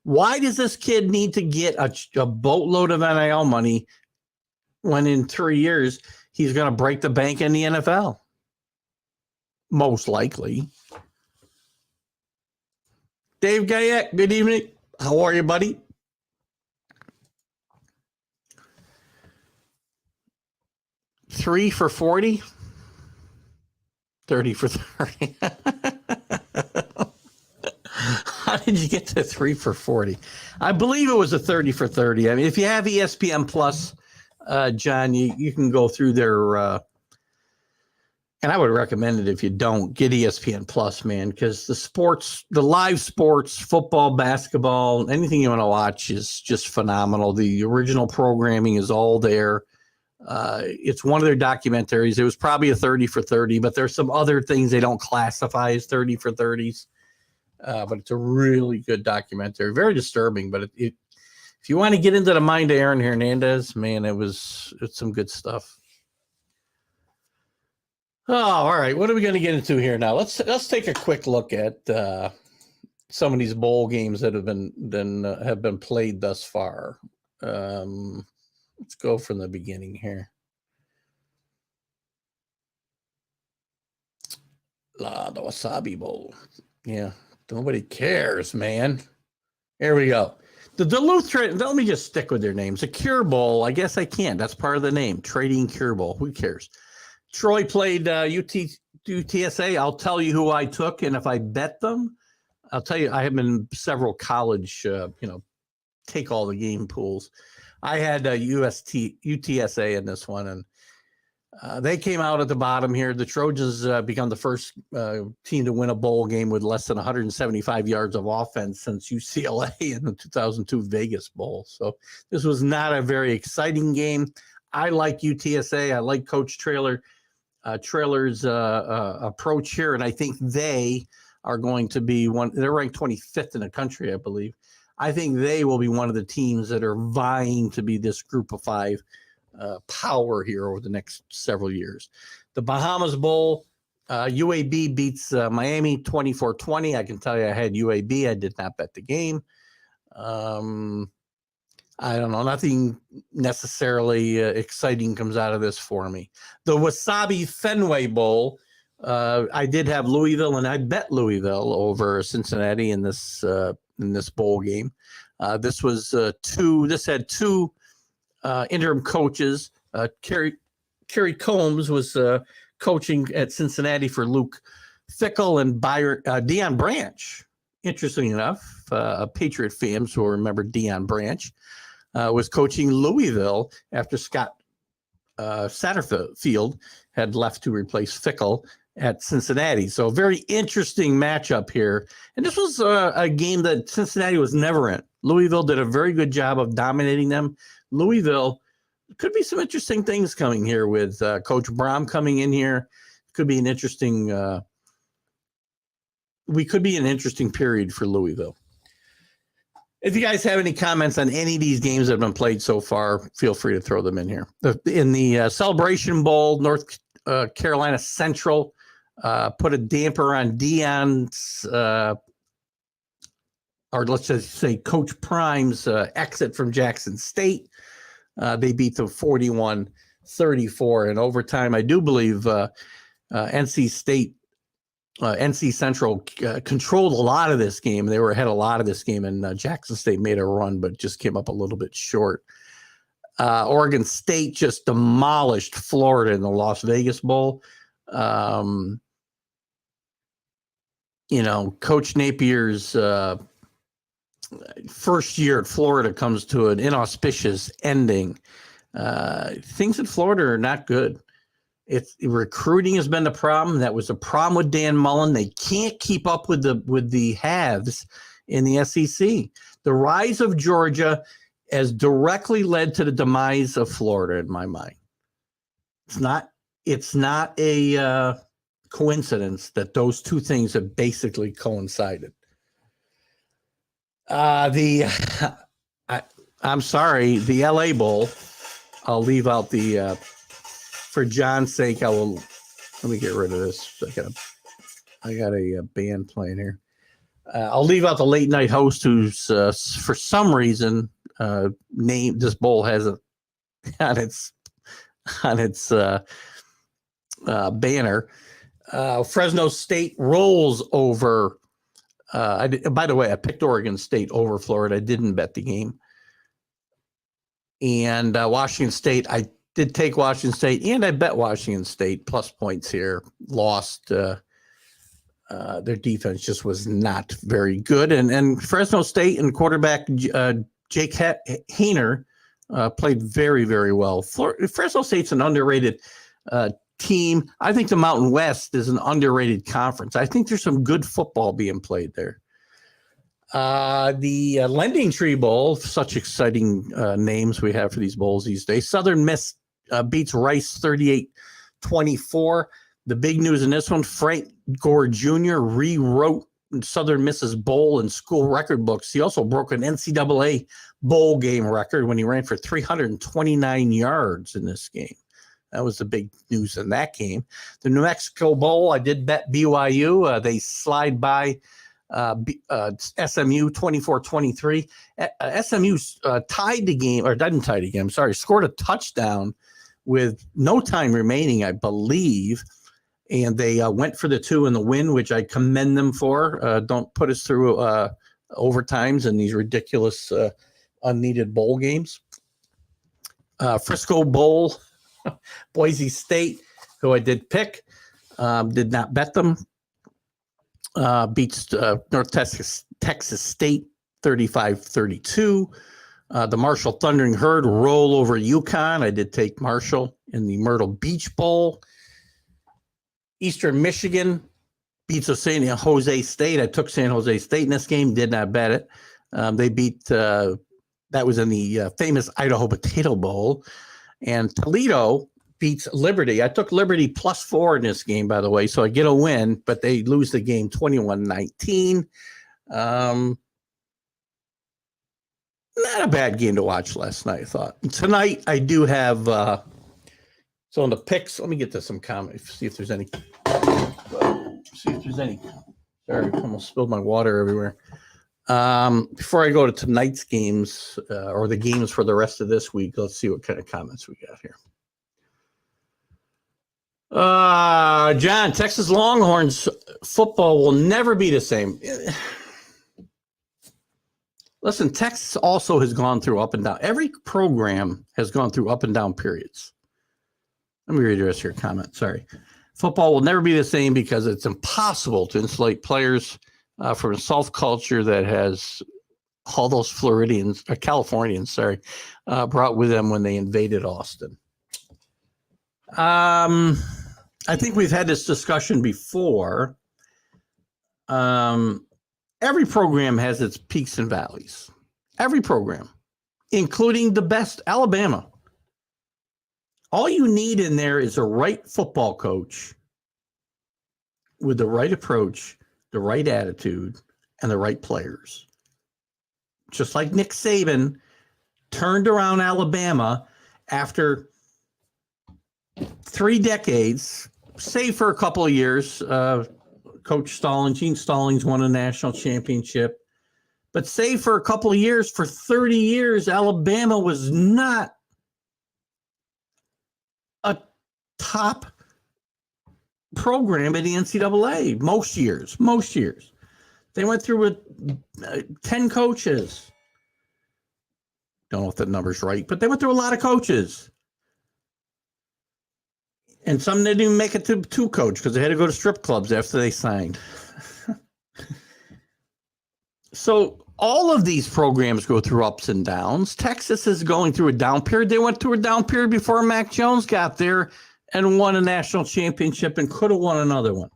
Why does this kid need to get a boatload of NIL money when in 3 years he's going to break the bank in the NFL? Most likely. Dave Gayek, good evening. How are you, buddy? Three for 40? 30 for 30. How did you get to 3 for 40? I believe it was a 30 for 30. I mean, if you have ESPN Plus, John, you can go through their, and I would recommend it if you don't, get ESPN Plus, man, because the live sports, football, basketball, anything you want to watch is just phenomenal. The original programming is all there. It's one of their documentaries. It was probably a 30 for 30, but there's some other things they don't classify as 30 for 30s. But it's a really good documentary. Very disturbing, but if you want to get into the mind of Aaron Hernandez, man, it's some good stuff. Oh, all right. What are we going to get into here now? Let's take a quick look at some of these bowl games that have been played thus far. Let's go from the beginning here. The Wasabi Bowl. Yeah. Nobody cares, man. Here we go. The Duluth, let me just stick with their names. The Cure Bowl, I guess I can't. That's part of the name. Trading Cure Bowl. Who cares? Troy played UTSA. I'll tell you who I took, and if I bet them, I'll tell you, I have been several college, take all the game pools. I had UTSA in this one, and they came out at the bottom here. The Trojans become the first team to win a bowl game with less than 175 yards of offense since UCLA in the 2002 Vegas Bowl. So this was not a very exciting game. I like UTSA. I like Coach Trailer's approach here, and I think they are going to be they're ranked 25th in the country, I believe. I think they will be one of the teams that are vying to be this group of five power here over the next several years. The Bahamas Bowl, UAB beats Miami 24-20. I can tell you I had UAB. I did not bet the game. I don't know. Nothing necessarily exciting comes out of this for me. The Wasabi Fenway Bowl, I did have Louisville, and I bet Louisville over Cincinnati in this bowl game. This had two interim coaches. Kerry Combs was coaching at Cincinnati for Luke Fickell, and Deion Branch, interesting enough, Patriot fans who remember Deion Branch, was coaching Louisville after Scott Satterfield had left to replace Fickell at Cincinnati. So a very interesting matchup here. And this was a game that Cincinnati was never in. Louisville did a very good job of dominating them. Louisville, could be some interesting things coming here with Coach Brom coming in here. Could be an interesting interesting period for Louisville. If you guys have any comments on any of these games that have been played so far, feel free to throw them in here. In the Celebration Bowl, North Carolina Central put a damper on Deion's, or let's just say Coach Prime's exit from Jackson State. They beat them 41-34 in overtime. I do believe NC Central controlled a lot of this game. They were ahead a lot of this game, and Jackson State made a run, but just came up a little bit short. Oregon State just demolished Florida in the Las Vegas Bowl. Coach Napier's first year at Florida comes to an inauspicious ending. Things at Florida are not good. Recruiting has been the problem. That was a problem with Dan Mullen. They can't keep up with the halves in the SEC. The rise of Georgia has directly led to the demise of Florida, in my mind. It's not a coincidence that those two things have basically coincided. I'm sorry, the LA Bowl, I'll leave out for John's sake, let me get rid of this. I got a band playing here. I'll leave out the late night host, who's for some reason named this bowl hasn't on its banner. Fresno State rolls over. By the way, I picked Oregon State over Florida. I didn't bet the game. And Washington State, I did take Washington State, and I bet Washington State plus points here. Lost. Their defense just was not very good. And Fresno State and quarterback Jake Hayner played very, very well. Fresno State's an underrated team. I think the Mountain West is an underrated conference. I think there's some good football being played there. The Lending Tree Bowl, such exciting names we have for these bowls these days. Southern Miss beats Rice 38-24. The big news in this one, Frank Gore Jr. rewrote Southern Miss's bowl and school record books. He also broke an NCAA bowl game record when he ran for 329 yards in this game. That was the big news in that game. The New Mexico Bowl, I did bet BYU. They slide by SMU 24-23. SMU tied the game, or didn't tie the game, scored a touchdown with no time remaining, I believe. And they went for the 2 in the win, which I commend them for. Don't put us through overtimes and these ridiculous unneeded bowl games. Frisco Bowl, Boise State, who I did pick, did not bet them. Beats North Texas State 35-32. The Marshall Thundering Herd roll over UConn. I did take Marshall in the Myrtle Beach Bowl. Eastern Michigan beats San Jose State. I took San Jose State in this game, did not bet it. They beat, that was in the famous Idaho Potato Bowl. And Toledo beats Liberty. I took Liberty +4 in this game, by the way, so I get a win, but they lose the game 21-19. Not a bad game to watch last night, I thought. Tonight, I do have... So on the picks, let me get to some comments, see if there's any. Sorry, I almost spilled my water everywhere. Before I go to tonight's games or the games for the rest of this week, let's see what kind of comments we got here. John, Texas Longhorns football will never be the same. Listen, Texas also has gone through up and down. Every program has gone through up and down periods. Let me read the rest of your comment. Sorry. Football will never be the same because it's impossible to insulate players from a soft culture that has all those Californians, brought with them when they invaded Austin. I think we've had this discussion before. Every program has its peaks and valleys. Every program, including the best, Alabama. All you need in there is a right football coach with the right approach, the right attitude, and the right players. Just like Nick Saban turned around Alabama after 3 decades, save for a couple of years. Coach Stallings, Gene Stallings won a national championship. But save for a couple of years, for 30 years, Alabama was not a top program in the NCAA most years. They went through with 10 coaches. Don't know if that number's right, but they went through a lot of coaches. And some didn't even make it to 2 coach because they had to go to strip clubs after they signed. So all of these programs go through ups and downs. Texas is going through a down period. They went through a down period before Mac Jones got there and won a national championship and could have won another one.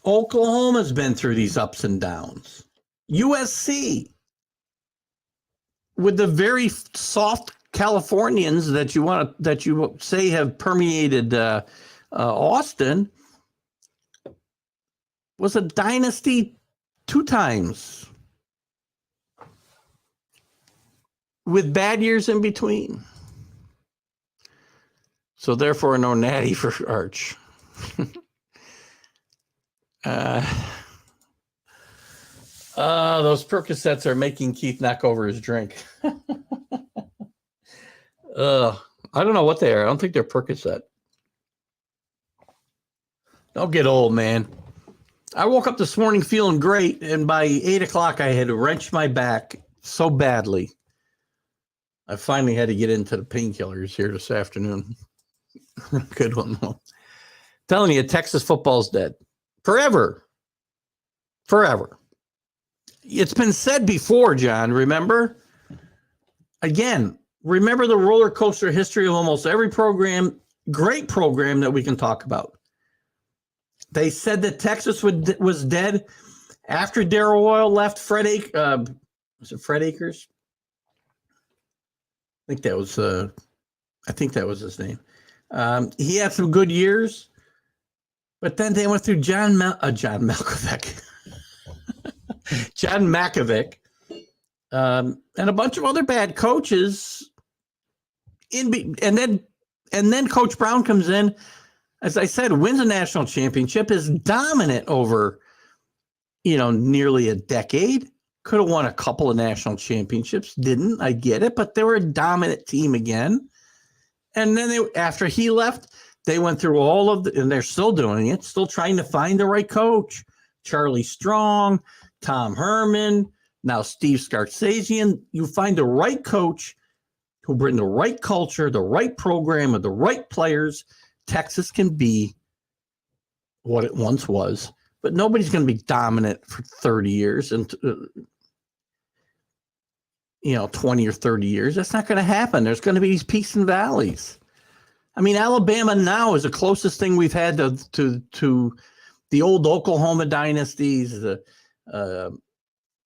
Oklahoma's been through these ups and downs. USC, with the very soft Californians that you say have permeated Austin, was a dynasty 2 times with bad years in between. So therefore, no natty for Arch. Those Percocets are making Keith knock over his drink. I don't know what they are. I don't think they're Percocet. Don't get old, man. I woke up this morning feeling great, and by 8 o'clock, I had wrenched my back so badly. I finally had to get into the painkillers here this afternoon. Good one, though. Telling you, Texas football's dead. Forever. Forever. It's been said before, John, remember? Again, remember the roller coaster history of almost every program, great program that we can talk about. They said that Texas was dead after Darrell Royal left. Was it Fred Akers? I think that was his name. He had some good years, but then they went through John Malkovich, John Malkovich, and a bunch of other bad coaches. And then Coach Brown comes in. As I said, wins a national championship, is dominant over, nearly a decade. Could have won a couple of national championships. Didn't. I get it. But they were a dominant team again. And then after he left, they went through and they're still doing it, still trying to find the right coach. Charlie Strong, Tom Herman, now Steve Scarsazian. You find the right coach who bring the right culture, the right program, and the right players. Texas can be what it once was, but nobody's going to be dominant for 30 years and 20 or 30 years. That's not going to happen. There's going to be these peaks and valleys. I mean, Alabama now is the closest thing we've had to the old Oklahoma dynasties, the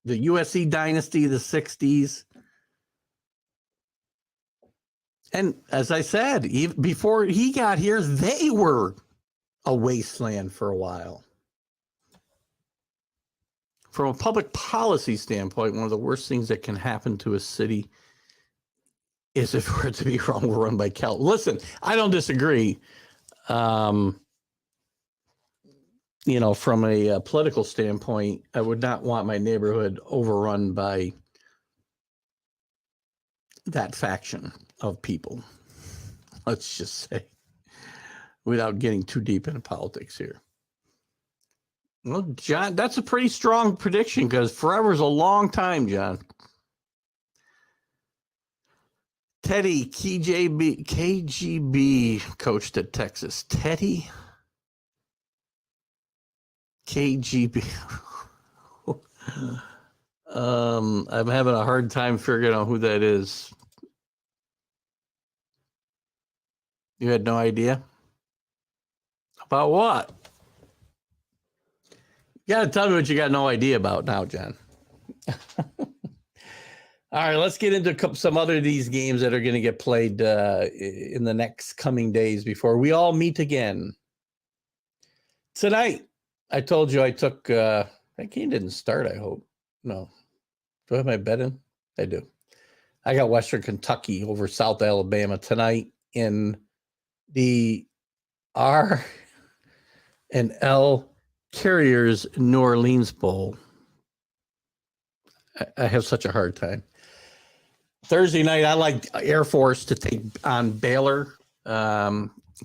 USC dynasty, the 60s. And as I said, even before he got here, they were a wasteland for a while. From a public policy standpoint, one of the worst things that can happen to a city is if we're to be run by Cal. Listen, I don't disagree. From a political standpoint, I would not want my neighborhood overrun by that faction of people. Let's just say, without getting too deep into politics here. Well, John, that's a pretty strong prediction because forever is a long time, John. Teddy KGB coached at Texas. Teddy KGB. I'm having a hard time figuring out who that is. You had no idea? About what? You got to tell me what you got no idea about now, John. All right, let's get into some other of these games that are going to get played in the next coming days before we all meet again. Tonight, I told you I took that game didn't start, I hope. No. Do I have my bet in? I do. I got Western Kentucky over South Alabama tonight in the R&L Carriers New Orleans Bowl. I have such a hard time. Thursday night, I like Air Force to take on Baylor.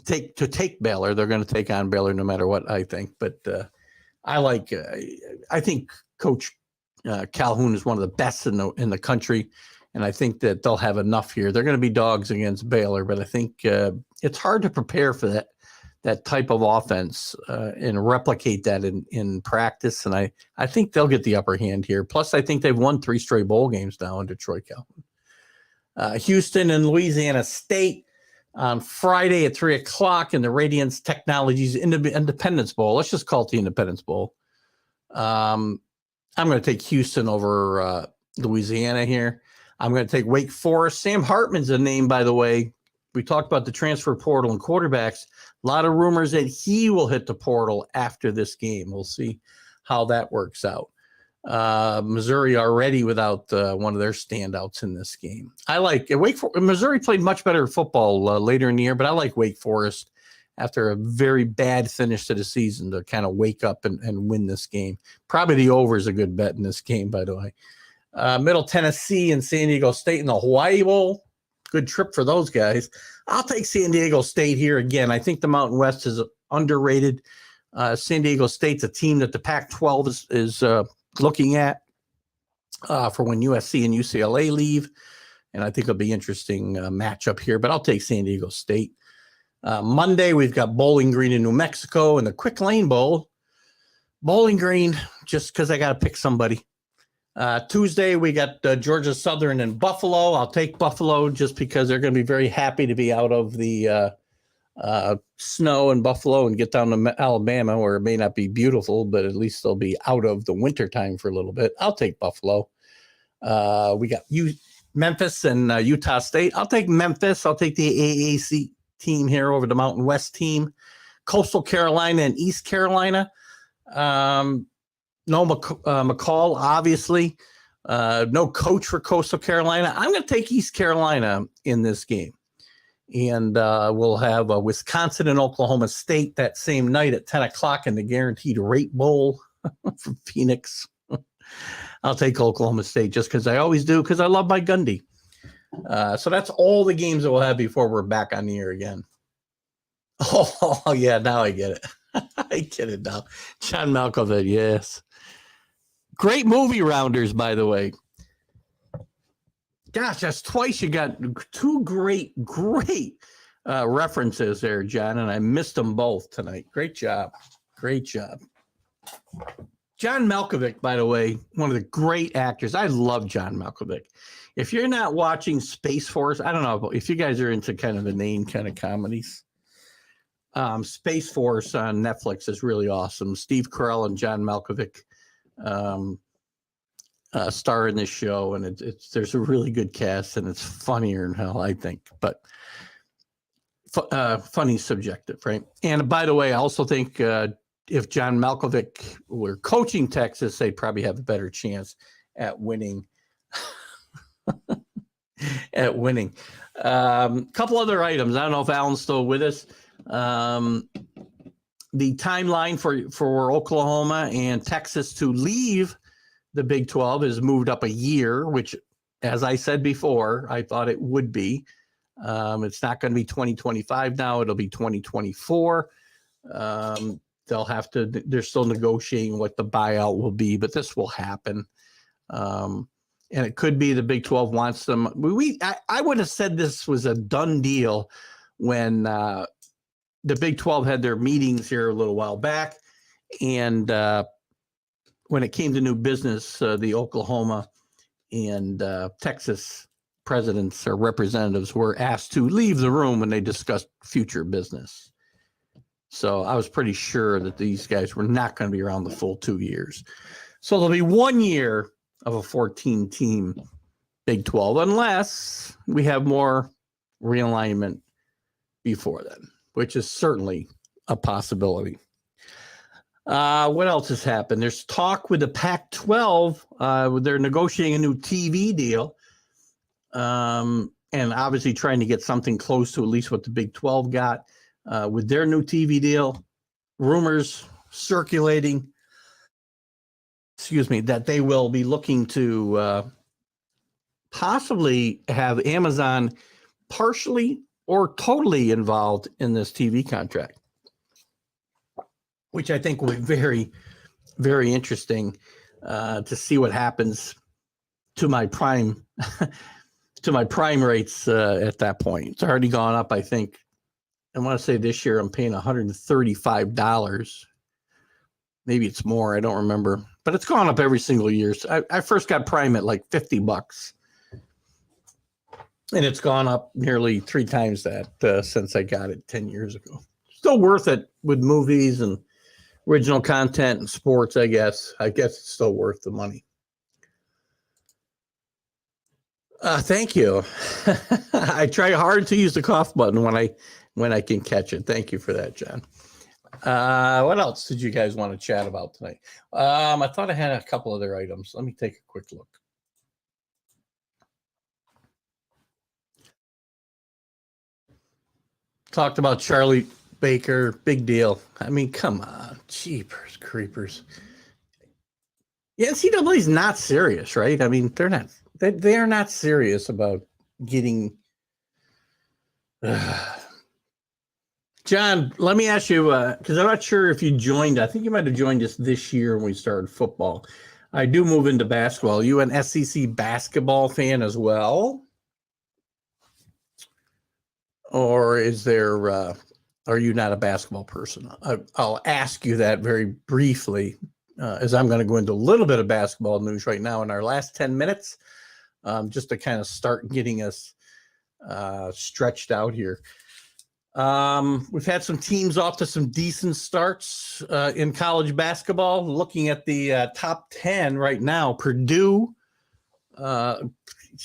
Take Baylor. They're going to take on Baylor no matter what, I think. But I think Coach Calhoun is one of the best in the country, and I think that they'll have enough here. They're going to be dogs against Baylor, but I think it's hard to prepare for that type of offense and replicate that in practice. And I think they'll get the upper hand here. Plus, I think they've won 3 straight bowl games now in Detroit, Calhoun. Houston and Louisiana State on Friday at 3:00 in the Radiance Technologies Independence Bowl. Let's just call it the Independence Bowl. I'm going to take Houston over Louisiana here. I'm going to take Wake Forest. Sam Hartman's a name, by the way. We talked about the transfer portal and quarterbacks. A lot of rumors that he will hit the portal after this game. We'll see how that works out. Missouri already without one of their standouts in this game. I like Missouri played much better football later in the year, but I like Wake Forest after a very bad finish to the season to kind of wake up and win this game. Probably the over is a good bet in this game, by the way. Middle Tennessee and San Diego State in the Hawaii Bowl. Good trip for those guys. I'll take San Diego State here again. I think the Mountain West is underrated. San Diego State's a team that the Pac-12 is looking at for when USC and UCLA leave. And I think it'll be interesting matchup here, but I'll take San Diego State. Monday, we've got Bowling Green in New Mexico and the Quick Lane Bowl. Bowling Green, just because I got to pick somebody. Tuesday, we got Georgia Southern and Buffalo. I'll take Buffalo just because they're going to be very happy to be out of the snow in Buffalo and get down to Alabama, where it may not be beautiful, but at least they'll be out of the winter time for a little bit. I'll take Buffalo. We got Memphis and Utah State. I'll take Memphis. I'll take the AAC team here over the Mountain West team. Coastal Carolina and East Carolina. No McCall, obviously. No coach for Coastal Carolina. I'm going to take East Carolina in this game. And we'll have Wisconsin and Oklahoma State that same night at 10 o'clock in the Guaranteed Rate Bowl from Phoenix. I'll take Oklahoma State just because I always do, because I love my Gundy. So that's all the games that we'll have before we're back on the air again. Oh, yeah, now I get it. I get it now. John Malkovich, yes. Great movie rounders, by the way. Gosh, that's twice you got two great references there, John, and I missed them both tonight. Great job. Great job. John Malkovich, by the way, one of the great actors. I love John Malkovich. If you're not watching Space Force, I don't know if you guys are into kind of the name kind of comedies. Space Force on Netflix is really awesome. Steve Carell and John Malkovich star in this show, and there's a really good cast, and it's funnier than hell, I think. But funny subjective, right? And by the way, I also think if John Malkovich were coaching Texas, they'd probably have a better chance at winning. Couple other items. I don't know if Alan's still with us. The timeline for Oklahoma and Texas to leave the Big 12 is moved up a year, which, as I said before, I thought it would be. It's not going to be 2025 now. It'll be 2024. They're still negotiating what the buyout will be, but this will happen. And it could be the Big 12 wants them. I would have said this was a done deal when the Big 12 had their meetings here a little while back. And when it came to new business, the Oklahoma and Texas presidents or representatives were asked to leave the room when they discussed future business. So I was pretty sure that these guys were not going to be around the full 2 years. So there'll be 1 year of a 14-team Big 12, unless we have more realignment before then, which is certainly a possibility. What else has happened? There's talk with the Pac-12. They're negotiating a new TV deal, and obviously trying to get something close to at least what the Big 12 got with their new TV deal. Rumors circulating, that they will be looking to possibly have Amazon partially or totally involved in this TV contract, which I think will be very, very interesting to see what happens to my prime rates at that point. It's already gone up, I think. I want to say this year I'm paying $135. Maybe it's more. I don't remember. But it's gone up every single year. So I first got Prime at like $50. And it's gone up nearly 3 times that since I got it 10 years ago. Still worth it with movies and original content and sports, I guess. I guess it's still worth the money. Thank you. I try hard to use the cough button when I can catch it. Thank you for that, John. What else did you guys want to chat about tonight? I thought I had a couple other items. Let me take a quick look. Talked about Charlie Baker, big deal. I mean, come on, jeepers creepers. The NCAA is not serious, right? I mean, they're not. They are not serious about getting. John, let me ask you, because I'm not sure if you joined. I think you might have joined us this year when we started football. I do move into basketball. Are you an SEC basketball fan as well? Or is there, are you not a basketball person? I'll ask you that very briefly, as I'm going to go into a little bit of basketball news right now in our last 10 minutes, just to kind of start getting us stretched out here. We've had some teams off to some decent starts in college basketball. Looking at the top 10 right now, Purdue.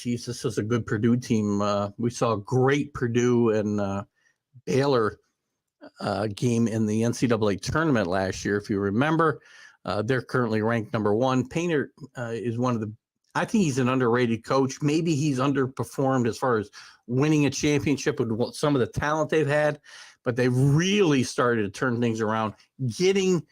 This is a good Purdue team. We saw a great Purdue and Baylor game in the NCAA tournament last year. If you remember, they're currently ranked number 1. Painter is one of the, I think he's an underrated coach. Maybe he's underperformed as far as winning a championship with some of the talent they've had, but they really started to turn things around, getting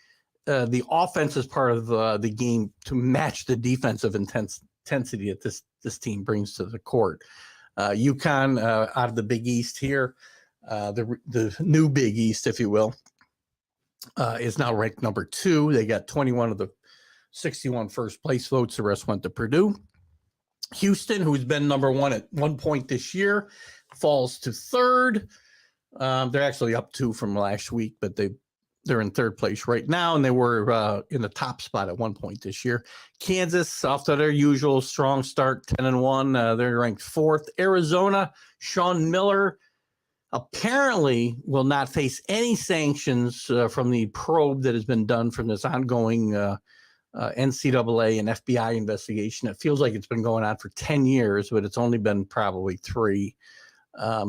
the offense as part of the game to match the defensive intensity that this team brings to the court. UConn out of the Big East here, the new Big East, if you will, is now ranked number 2. They got 21 of the 61 first place votes. The rest went to Purdue. Houston, who's been number 1 at one point this year, falls to 3rd. They're actually up 2 from last week, but they're in 3rd place right now, and they were in the top spot at one point this year. Kansas, off to their usual strong start, 10-1. They're ranked 4th. Arizona, Sean Miller apparently will not face any sanctions from the probe that has been done from this ongoing NCAA and FBI investigation. It feels like it's been going on for 10 years, but it's only been probably 3.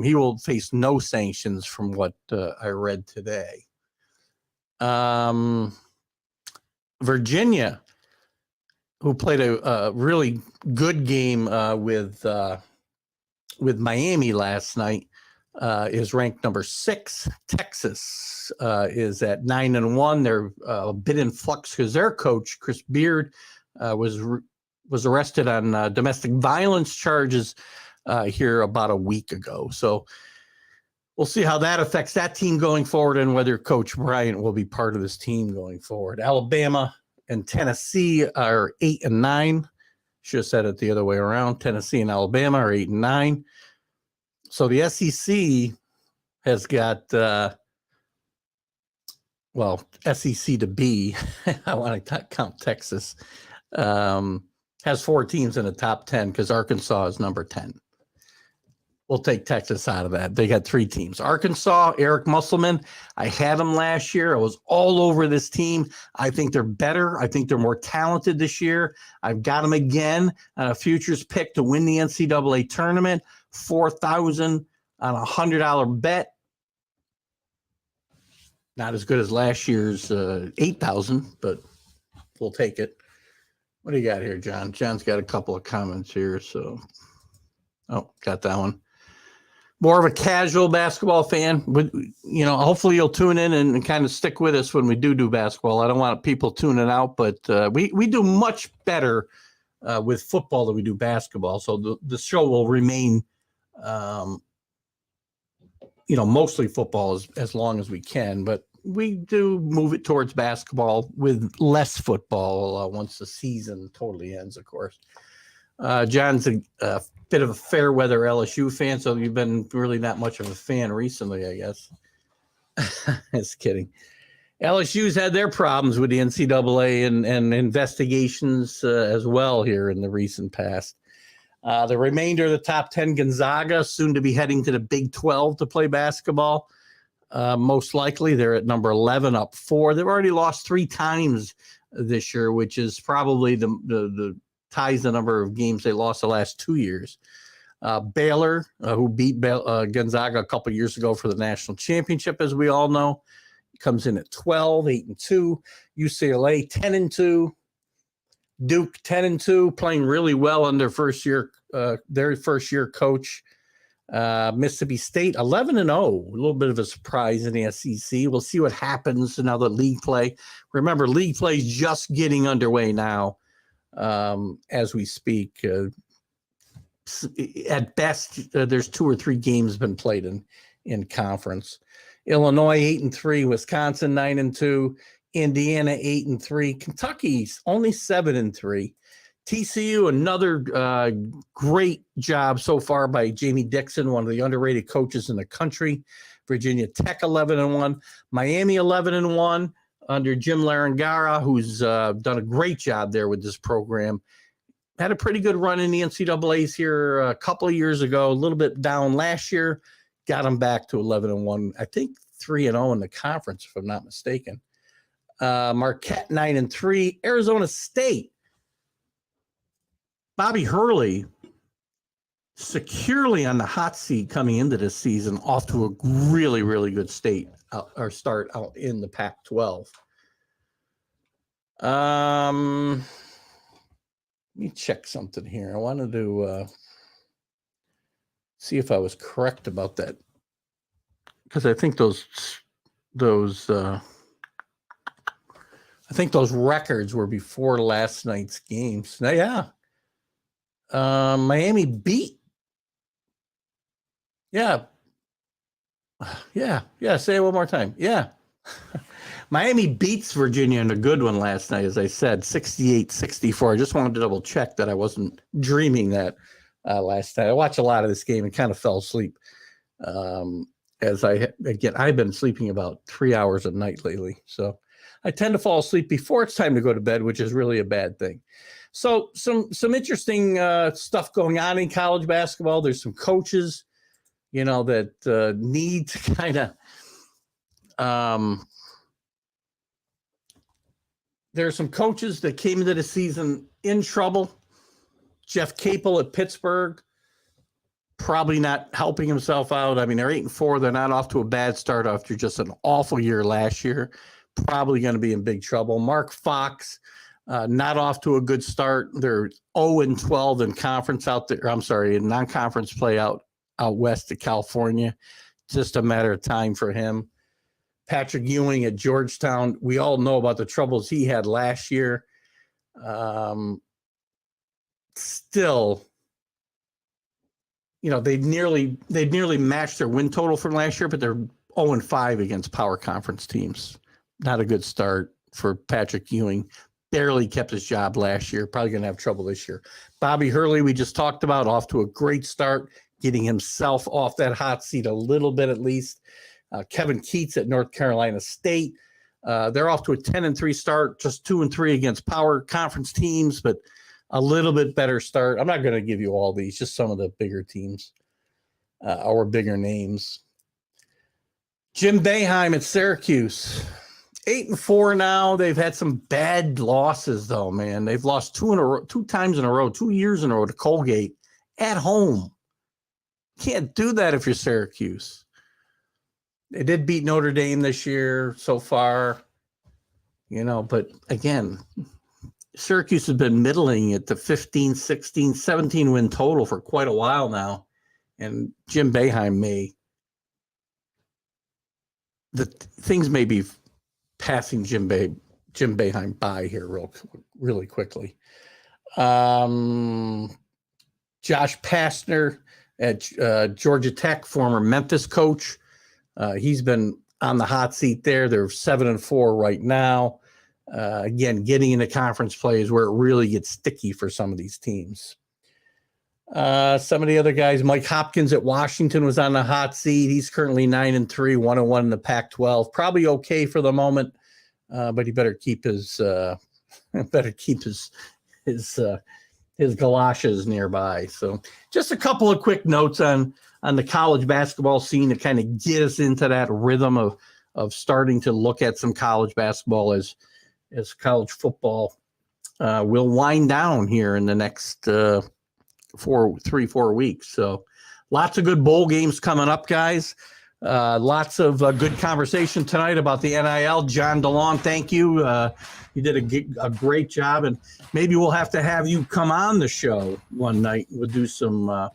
He will face no sanctions from what I read today. Virginia, who played a really good game with Miami last night, is ranked number 6. Texas is at 9-1. They're a bit in flux because their coach, Chris Beard, was arrested on domestic violence charges here about a week ago. So we'll see how that affects that team going forward and whether Coach Bryant will be part of this team going forward. Alabama and Tennessee are 8-9. Should have said it the other way around. Tennessee and Alabama are 8-9. So the SEC has got, SEC to B, I want to count Texas, has 4 teams in the top 10 because Arkansas is number 10. We'll take Texas out of that. They got 3 teams. Arkansas, Eric Musselman. I had him last year. I was all over this team. I think they're better. I think they're more talented this year. I've got them again on a futures pick to win the NCAA tournament. 4,000 on a $100 bet. Not as good as last year's 8,000, but we'll take it. What do you got here, John? John's got a couple of comments here. So, got that one. More of a casual basketball fan, but hopefully you'll tune in and kind of stick with us when we do basketball. I don't want people tuning out, but we do much better with football than we do basketball. So the show will remain, mostly football as long as we can, but we do move it towards basketball with less football once the season totally ends, of course. John's a bit of a fair weather LSU fan, so you've been really not much of a fan recently, I guess. Just kidding. LSU's had their problems with the NCAA and investigations as well here in the recent past. The remainder of the top 10, Gonzaga, soon to be heading to the Big 12 to play basketball. Most likely they're at number 11, up 4. They've already lost 3 times this year, which is probably the ties the number of games they lost the last 2 years. Baylor, who beat Gonzaga a couple years ago for the national championship, as we all know, comes in at 12, 8-2. UCLA 10-2. Duke 10-2, playing really well under their first year coach Mississippi State 11-0, a little bit of a surprise in the SEC. We'll see what happens now that league play. Remember, league play is just getting underway now as we speak. At best, there's 2 or 3 games been played in conference. Illinois 8-3, Wisconsin 9-2, Indiana 8-3, Kentucky's only 7-3. TCU, another great job so far by Jamie Dixon, one of the underrated coaches in the country. Virginia Tech 11-1, Miami 11-1 under Jim Larangara, who's done a great job there with this program. Had a pretty good run in the NCAAs here a couple of years ago, a little bit down last year, got them back to 11-1. I think 3-0 in the conference, if I'm not mistaken. Marquette 9-3, Arizona State. Bobby Hurley securely on the hot seat coming into this season, off to a really, really good start out in the Pac-12. Let me check something here. I wanted to see if I was correct about that, because I think those records were before last night's games. Now, yeah. Miami beat. Yeah. Say it one more time. Yeah. Miami beats Virginia in a good one last night, as I said, 68-64. I just wanted to double check that I wasn't dreaming that last night. I watched a lot of this game and kind of fell asleep. I've been sleeping about 3 hours a night lately. So I tend to fall asleep before it's time to go to bed, which is really a bad thing. So some interesting stuff going on in college basketball. There's some coaches, that need to kind of there's some coaches that came into the season in trouble. Jeff Capel at Pittsburgh, probably not helping himself out. I mean, they're 8-4. They're not off to a bad start after just an awful year last year. Probably going to be in big trouble. Mark Fox, not off to a good start. They're 0-12 in conference out there. I'm sorry, in non-conference play out west of California. Just a matter of time for him. Patrick Ewing at Georgetown. We all know about the troubles he had last year. Still, they nearly matched their win total from last year, but they're 0-5 against power conference teams. Not a good start for Patrick Ewing. Barely kept his job last year. Probably going to have trouble this year. Bobby Hurley, we just talked about, off to a great start, getting himself off that hot seat a little bit at least. Kevin Keats at North Carolina State. They're off to a 10-3 start, just 2-3 against power conference teams, but a little bit better start. I'm not going to give you all these, just some of the bigger teams or bigger names. Jim Boeheim at Syracuse. 8-4 now. They've had some bad losses, though, man. They've lost 2 times in a row, 2 years in a row to Colgate at home. Can't do that if you're Syracuse. They did beat Notre Dame this year so far, but again, Syracuse has been middling at the 15, 16, 17 win total for quite a while now. And Jim Boeheim things may be passing Jim Boeheim by here really quickly. Josh Pastner at Georgia Tech, former Memphis coach. He's been on the hot seat there. They're 7-4 right now. Again, getting into conference play is where it really gets sticky for some of these teams. Some of the other guys, Mike Hopkins at Washington was on the hot seat. He's currently 9-3, 1-1 in the Pac-12. Probably okay for the moment, but he better keep his his galoshes nearby. So just a couple of quick notes on the college basketball scene to kind of get us into that rhythm of starting to look at some college basketball as college football will wind down here in the next 4 weeks. So lots of good bowl games coming up, guys. Lots of good conversation tonight about the NIL. John DeLong, thank you. You did a great job, and maybe we'll have to have you come on the show one night. We'll do some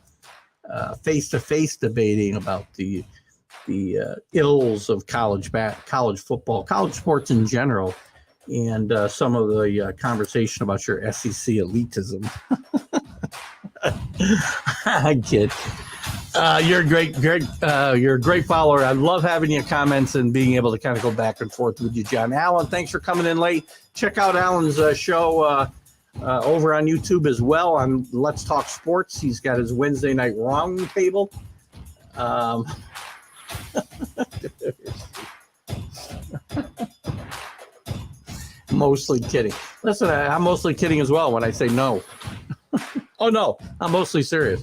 face-to-face debating about the ills of college football, college sports in general, and some of the conversation about your SEC elitism. I kid. You're a great follower. I love having your comments and being able to kind of go back and forth with you, John. Alan, thanks for coming in late. Check out Alan's show over on YouTube as well on Let's Talk Sports. He's got his Wednesday night round table. Mostly kidding. Listen, I'm mostly kidding as well when I say no. Oh, no, I'm mostly serious.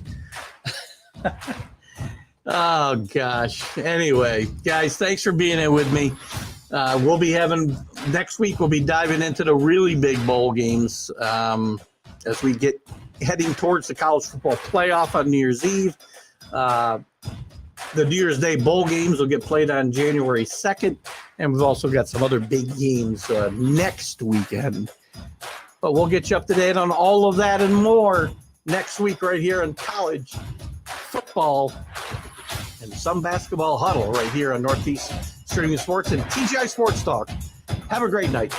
Oh, gosh. Anyway, guys, thanks for being here with me. We'll be having next week, we'll be diving into the really big bowl games as we get heading towards the college football playoff on New Year's Eve. The New Year's Day bowl games will get played on January 2nd, and we've also got some other big games next weekend. But we'll get you up to date on all of that and more next week right here on college football and some basketball huddle right here on Northeast Streaming Sports and TGI Sports Talk. Have a great night.